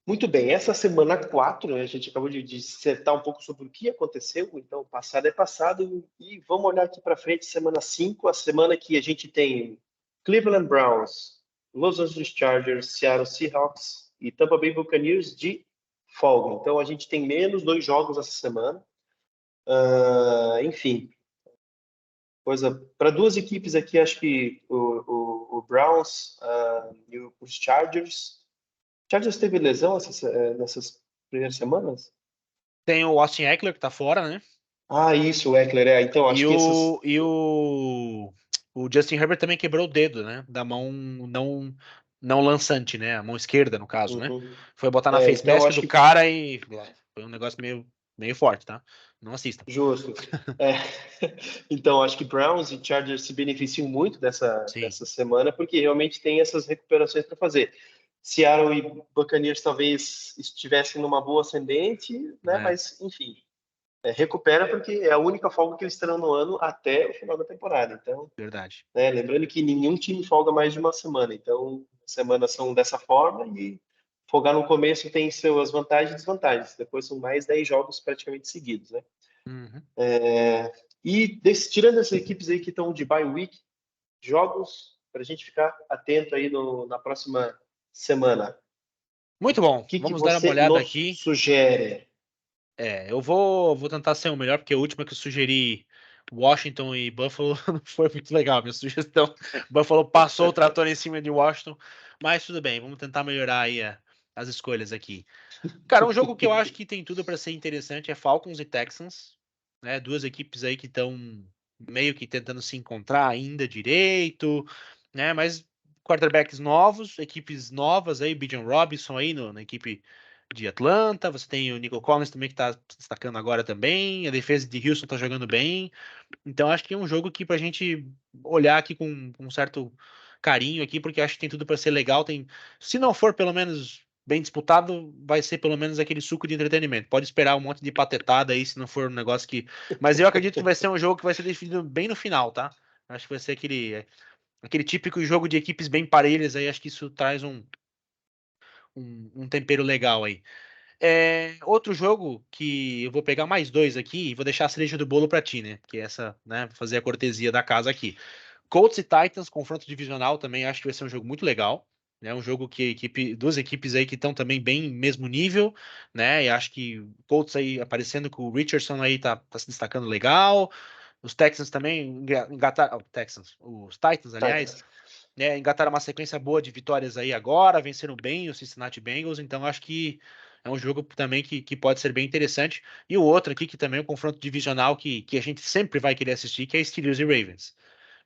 Speaker 1: Muito bem, essa semana 4, né, a gente acabou de dissertar um pouco sobre o que aconteceu, então passado é passado, e vamos olhar aqui para frente, semana 5, a semana que a gente tem Cleveland Browns, Los Angeles Chargers, Seattle Seahawks e Tampa Bay Buccaneers de folga. Então a gente tem menos 2 jogos essa semana. Enfim, coisa para 2 equipes aqui, acho que o Browns e os Chargers. Chargers teve lesão nessas primeiras semanas?
Speaker 2: Tem o Austin Eckler, que tá fora, né?
Speaker 1: Ah, isso, o Eckler, é. Então,
Speaker 2: E
Speaker 1: acho que
Speaker 2: o,
Speaker 1: essas.
Speaker 2: e o, o Justin Herbert também quebrou o dedo, né? Da mão não lançante, né? A mão esquerda, no caso, né?
Speaker 1: Uhum.
Speaker 2: Foi botar na
Speaker 1: É,
Speaker 2: face
Speaker 1: então,
Speaker 2: mask
Speaker 1: acho
Speaker 2: do
Speaker 1: que
Speaker 2: cara e foi um negócio meio forte, tá? Não assista.
Speaker 1: justo. É. Então, acho que Browns e Chargers se beneficiam muito
Speaker 2: Sim,
Speaker 1: dessa semana, porque realmente tem essas recuperações para fazer. Seattle e Buccaneers talvez estivessem numa boa ascendente, né?
Speaker 2: né?
Speaker 1: Mas, enfim, recupera porque é a única folga que eles terão no ano até o final da temporada. Então,
Speaker 2: Verdade.
Speaker 1: né? Lembrando que nenhum time folga mais de uma semana, então semanas são dessa forma e folgar no começo tem suas vantagens e desvantagens. Depois são mais 10 jogos praticamente seguidos, né?
Speaker 2: Uhum.
Speaker 1: E tirando essas equipes aí que estão de bye week, jogos para a gente ficar atento aí na próxima semana. O
Speaker 2: Muito bom.
Speaker 1: que
Speaker 2: Vamos dar uma
Speaker 1: você
Speaker 2: olhada
Speaker 1: nos
Speaker 2: aqui.
Speaker 1: sugere?
Speaker 2: Eu vou tentar ser o melhor, porque a última que eu sugeri, Washington e Buffalo, não foi muito legal. Minha sugestão, Buffalo passou o trator em cima de Washington, mas tudo bem, vamos tentar melhorar aí as escolhas aqui. Cara, um jogo que eu acho que tem tudo para ser interessante é Falcons e Texans, né? Duas equipes aí que estão meio que tentando se encontrar ainda direito, né? Mas quarterbacks novos, equipes novas aí, Bijan Robinson aí na equipe de Atlanta, você tem o Nico Collins também que tá se destacando agora também, a defesa de Houston tá jogando bem, então acho que é um jogo aqui pra gente olhar aqui com um certo carinho aqui, porque acho que tem tudo para ser legal, tem, se não for pelo menos bem disputado, vai ser pelo menos aquele suco de entretenimento. Pode esperar um monte de patetada aí, se não for um negócio que. Mas eu acredito que vai ser um jogo que vai ser definido bem no final, tá? Acho que vai ser aquele típico jogo de equipes bem parelhas aí. Acho que isso traz um tempero legal aí. Outro jogo que eu vou pegar mais dois aqui e vou deixar a cereja do bolo pra ti, né? Que é essa, né? Fazer a cortesia da casa aqui. Colts e Titans, confronto divisional também, acho que vai ser um jogo muito legal. É um jogo que duas equipes aí que estão também bem mesmo nível, né? E acho que o Colts aí aparecendo com o Richardson aí tá se destacando legal. Os Texans também engataram, os Titans, aliás,
Speaker 1: Titans.
Speaker 2: né, engataram uma sequência boa de vitórias aí agora, venceram bem os Cincinnati Bengals, então acho que é um jogo também que pode ser bem interessante. E o outro aqui, que também é um confronto divisional que a gente sempre vai querer assistir, que é Steelers e Ravens,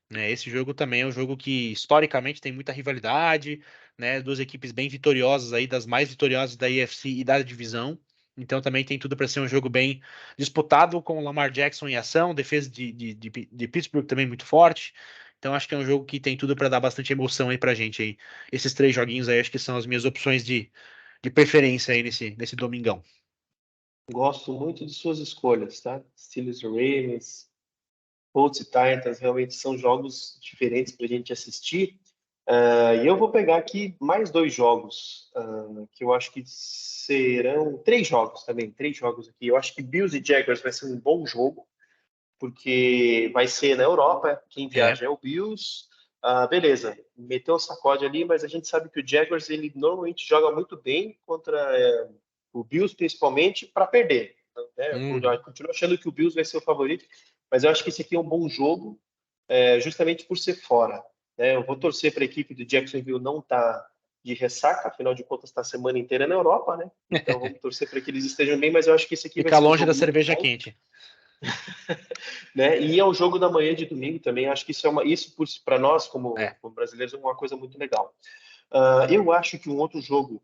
Speaker 2: né? Esse jogo também é um jogo que historicamente tem muita rivalidade, né? Duas equipes bem vitoriosas aí, das mais vitoriosas da AFC e da divisão. Então também tem tudo para ser um jogo bem disputado, com o Lamar Jackson em ação, defesa de Pittsburgh também muito forte. Então acho que é um jogo que tem tudo para dar bastante emoção aí pra gente aí. Esses três joguinhos aí acho que são as minhas opções de preferência aí nesse domingão.
Speaker 1: Gosto muito de suas escolhas, tá? Steelers e Ravens, Colts e Titans, realmente são jogos diferentes para a gente assistir. E eu vou pegar aqui mais dois jogos, que eu acho que serão três jogos também, três jogos aqui. Eu acho que Bills e Jaguars vai ser um bom jogo, porque vai ser na Europa, quem
Speaker 2: É.
Speaker 1: viaja é o Bills. Beleza, meteu o sacode ali, mas a gente sabe que o Jaguars ele normalmente joga muito bem contra o Bills, principalmente, para perder. Então, né, eu
Speaker 2: Uhum.
Speaker 1: continuo achando que o Bills vai ser o favorito, mas eu acho que esse aqui é um bom jogo, justamente por ser fora. Né? Eu vou torcer para a equipe do Jacksonville não estar de ressaca, afinal de contas está a semana inteira na Europa, né? Então vamos torcer para que eles estejam bem, mas eu acho que esse aqui vai
Speaker 2: Fica
Speaker 1: ser um
Speaker 2: longe da
Speaker 1: jogo muito
Speaker 2: cerveja
Speaker 1: bom,
Speaker 2: quente.
Speaker 1: né? E é o jogo da manhã de domingo também. Acho que isso para nós
Speaker 2: É.
Speaker 1: como brasileiros é uma coisa muito legal. Eu acho que um outro jogo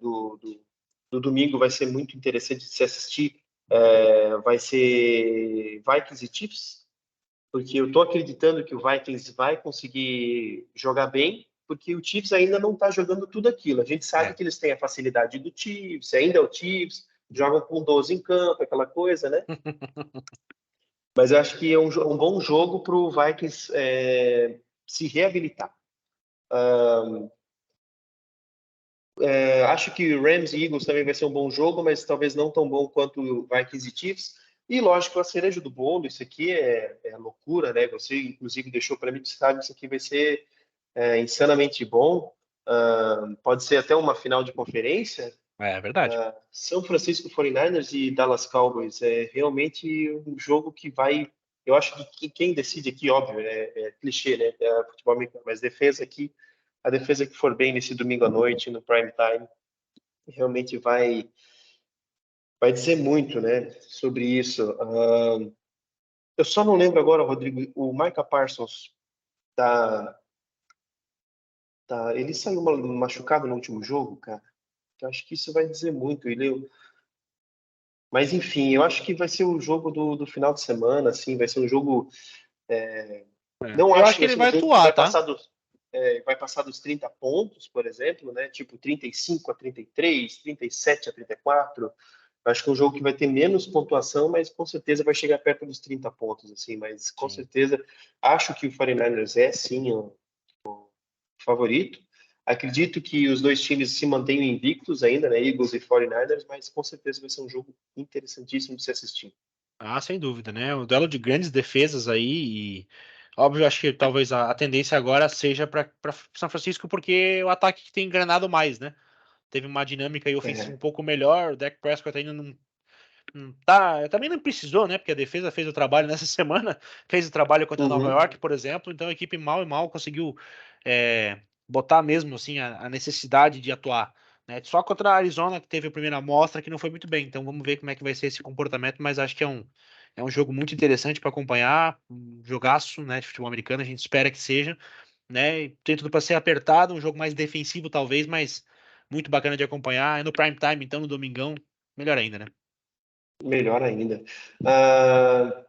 Speaker 1: do domingo vai ser muito interessante de se assistir. Vai ser Vikings e Chiefs, porque eu estou acreditando que o Vikings vai conseguir jogar bem, porque o Chiefs ainda não está jogando tudo aquilo. A gente sabe
Speaker 2: É.
Speaker 1: que eles têm a facilidade do Chiefs, ainda é o Chiefs, jogam com 12 em campo, aquela coisa, né? Mas eu acho que é um bom jogo para o Vikings se reabilitar. Acho que Rams e Eagles também vai ser um bom jogo, mas talvez não tão bom quanto o Vikings e Chiefs. E lógico, a cereja do bolo, isso aqui é loucura, né? Você, inclusive, deixou para mim, sabe, isso aqui vai ser insanamente bom. Pode ser até uma final de conferência.
Speaker 2: É verdade.
Speaker 1: São Francisco 49ers e Dallas Cowboys é realmente um jogo que vai. Eu acho que quem decide aqui, óbvio, é clichê, né? É futebol americano, mas defesa aqui, a defesa que for bem nesse domingo à noite, no prime time, realmente vai dizer muito, né, sobre isso. Eu só não lembro agora, Rodrigo, o Micah Parsons tá, ele saiu machucado no último jogo, cara. Eu acho que isso vai dizer muito. Mas enfim, eu acho que vai ser o jogo do final de semana, assim, vai ser um jogo. Não
Speaker 2: Eu
Speaker 1: acho
Speaker 2: acho
Speaker 1: que
Speaker 2: que
Speaker 1: vai
Speaker 2: ele
Speaker 1: ser um
Speaker 2: vai
Speaker 1: jogo que
Speaker 2: atuar, tá?
Speaker 1: vai passar dos 30 pontos, por exemplo, né? Tipo 35-33, 37-34. Eu acho que é um jogo que vai ter menos pontuação, mas com certeza vai chegar perto dos 30 pontos, assim. Mas com
Speaker 2: Sim.
Speaker 1: certeza acho que o 49ers é sim o favorito. Acredito que os dois times se mantenham invictos ainda, né? Eagles e 49ers, mas com certeza vai ser um jogo interessantíssimo de se assistir.
Speaker 2: Ah, sem dúvida, né? O duelo de grandes defesas aí e óbvio, acho que talvez a tendência agora seja para São Francisco porque o ataque que tem engrenado mais, né? Teve uma dinâmica aí ofensiva um
Speaker 1: É.
Speaker 2: pouco melhor, o Dak Prescott ainda não tá, também não precisou, né? Porque a defesa fez o trabalho nessa semana, fez o trabalho contra Nova
Speaker 1: Uhum.
Speaker 2: York, por exemplo, então a equipe mal e mal conseguiu botar mesmo assim a necessidade de atuar. Né? Só contra a Arizona, que teve a primeira amostra, que não foi muito bem. Então vamos ver como é que vai ser esse comportamento, mas acho que É um jogo muito interessante para acompanhar, um jogaço, né, de futebol americano, a gente espera que seja, né? E tem tudo para ser apertado, um jogo mais defensivo talvez, mas muito bacana de acompanhar. É no prime time, então no domingão, melhor ainda, né?
Speaker 1: Melhor ainda. Ah,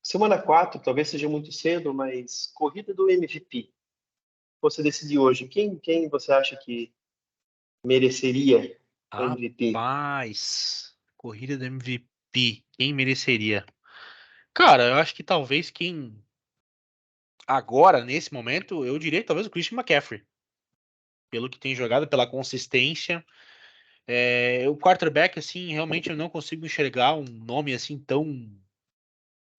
Speaker 1: semana 4 talvez seja muito cedo, mas corrida do MVP. Você decidir hoje, quem você acha que mereceria o MVP?
Speaker 2: Rapaz, corrida do MVP, quem mereceria? Cara, eu acho que talvez quem agora, nesse momento, eu diria que talvez o Christian McCaffrey, pelo que tem jogado, pela consistência. O quarterback, assim, realmente eu não consigo enxergar um nome assim tão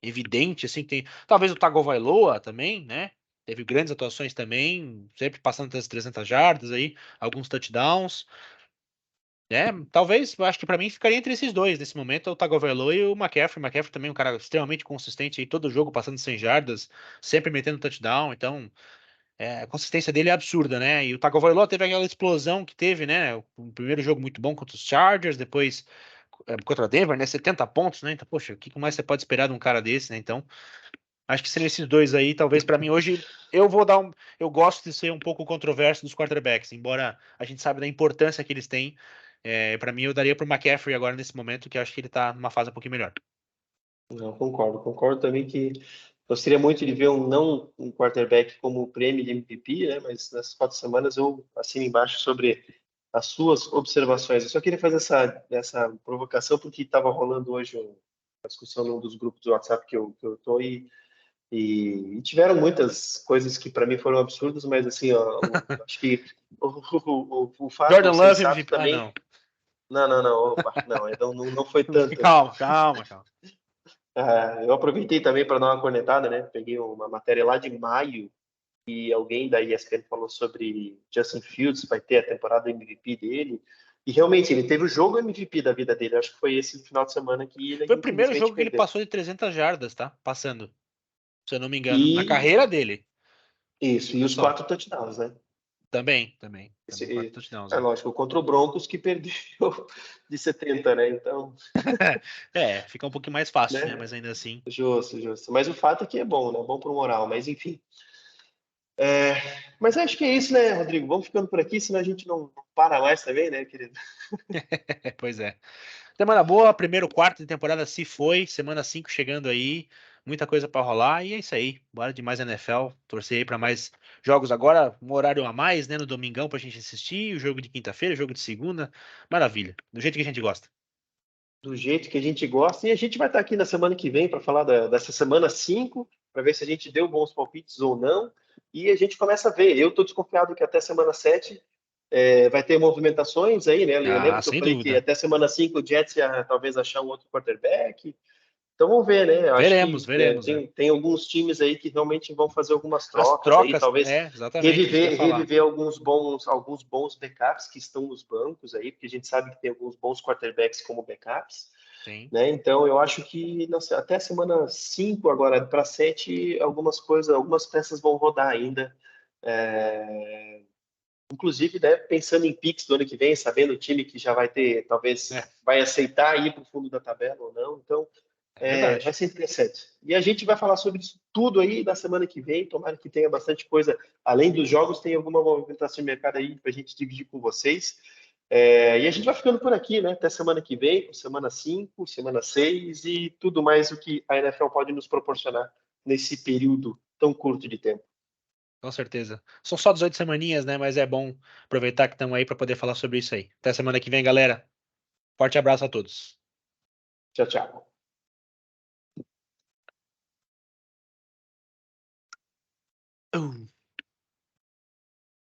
Speaker 2: evidente, assim, tem talvez o Tagovailoa também, né? Teve grandes atuações também, sempre passando das 300 jardas aí, alguns touchdowns, né? Talvez, eu acho que para mim ficaria entre esses dois nesse momento, o Tagovailoa e o McCaffrey. O McCaffrey também é um cara extremamente consistente aí, todo jogo passando 100 jardas, sempre metendo touchdown, então a consistência dele é absurda, né? E o Tagovailoa teve aquela explosão que teve, né? O primeiro jogo muito bom contra os Chargers, depois contra Denver, né? 70 pontos, né? Então, poxa, o que mais você pode esperar de um cara desse, né? Então, acho que seriam esses dois aí. Talvez para mim hoje eu vou dar um. Eu gosto de ser um pouco controverso dos quarterbacks, embora a gente saiba da importância que eles têm. Para mim, eu daria pro McCaffrey agora nesse momento, que eu acho que ele tá numa fase um pouquinho melhor.
Speaker 1: Não, concordo. Concordo também que gostaria muito de ver não um quarterback como prêmio de MVP, né? Mas nessas 4 semanas eu assino embaixo sobre as suas observações. Eu só queria fazer essa provocação porque estava rolando hoje uma discussão num dos grupos do WhatsApp que eu tô e tiveram muitas coisas que para mim foram absurdas, mas assim, ó, acho que o fato
Speaker 2: Jordan Love
Speaker 1: sensato
Speaker 2: MVP. Ah,
Speaker 1: também.
Speaker 2: não.
Speaker 1: Não, não, não, opa, não, não foi tanto.
Speaker 2: Calma, calma, calma.
Speaker 1: Eu aproveitei também para dar uma cornetada, né? Peguei uma matéria lá de maio e alguém da ESPN falou sobre Justin Fields, vai ter a temporada MVP dele. E realmente, ele teve o jogo MVP da vida dele. Acho que foi esse final de semana que ele
Speaker 2: Foi o primeiro
Speaker 1: infelizmente
Speaker 2: jogo que ele
Speaker 1: perdeu.
Speaker 2: passou de 300 jardas, tá? Passando, se eu não me engano, na
Speaker 1: E
Speaker 2: carreira dele.
Speaker 1: isso, e
Speaker 2: Olha
Speaker 1: os
Speaker 2: só.
Speaker 1: 4 touchdowns, né?
Speaker 2: Também 4
Speaker 1: Esse,
Speaker 2: touchdowns,
Speaker 1: é
Speaker 2: né?
Speaker 1: lógico, contra o Broncos que perdeu de 70, né? Então,
Speaker 2: Fica um pouquinho mais fácil, né?
Speaker 1: né?
Speaker 2: Mas ainda assim.
Speaker 1: Justo, justo. Mas o fato é que é bom, né? Bom pro moral. Mas enfim. É, mas acho que é isso, né, Rodrigo? Vamos ficando por aqui, senão a gente não para mais também, né, querido?
Speaker 2: Pois é. Semana boa, primeiro quarto de temporada se foi, semana 5 chegando aí, muita coisa pra rolar e é isso aí. Bora de mais NFL, torcer aí pra mais jogos agora, um horário a mais, né, no domingão pra gente assistir, o jogo de quinta-feira, o jogo de segunda. Maravilha, do jeito que a gente gosta.
Speaker 1: Do jeito que a gente gosta. E a gente vai estar aqui na semana que vem para falar dessa semana 5, para ver se a gente deu bons palpites ou não. E a gente começa a ver. Eu estou desconfiado que até semana 7 vai ter movimentações aí, né? Eu
Speaker 2: Ah,
Speaker 1: lembro que eu
Speaker 2: sem
Speaker 1: falei que
Speaker 2: dúvida.
Speaker 1: até semana 5 o Jets ia talvez achar um outro quarterback. Então vamos ver, né? Eu acho
Speaker 2: Veremos,
Speaker 1: que
Speaker 2: veremos, né?
Speaker 1: tem alguns times aí que realmente vão fazer algumas
Speaker 2: As
Speaker 1: trocas aí,
Speaker 2: trocas,
Speaker 1: talvez
Speaker 2: exatamente, isso que eu ia falar.
Speaker 1: reviver alguns bons backups que estão nos bancos aí, porque a gente sabe que tem alguns bons quarterbacks como backups,
Speaker 2: Sim,
Speaker 1: né? Então eu acho que nossa, até semana 5 agora para 7 algumas coisas, algumas peças vão rodar ainda. É, inclusive, né, pensando em picks do ano que vem, sabendo o time que já vai ter,
Speaker 2: é,
Speaker 1: talvez vai aceitar ir para o fundo da tabela ou não. Então
Speaker 2: é
Speaker 1: vai
Speaker 2: verdade.
Speaker 1: ser interessante. E a gente vai falar sobre isso tudo aí na semana que vem. Tomara que tenha bastante coisa. Além dos jogos, tem alguma movimentação de mercado aí para a gente dividir com vocês. E a gente vai ficando por aqui, né? Até semana que vem, semana 5, semana 6 e tudo mais o que a NFL pode nos proporcionar nesse período tão curto de tempo.
Speaker 2: Com certeza. São só 18 semaninhas, né? Mas é bom aproveitar que estamos aí para poder falar sobre isso aí. Até semana que vem, galera. Forte abraço a todos.
Speaker 1: Tchau, tchau.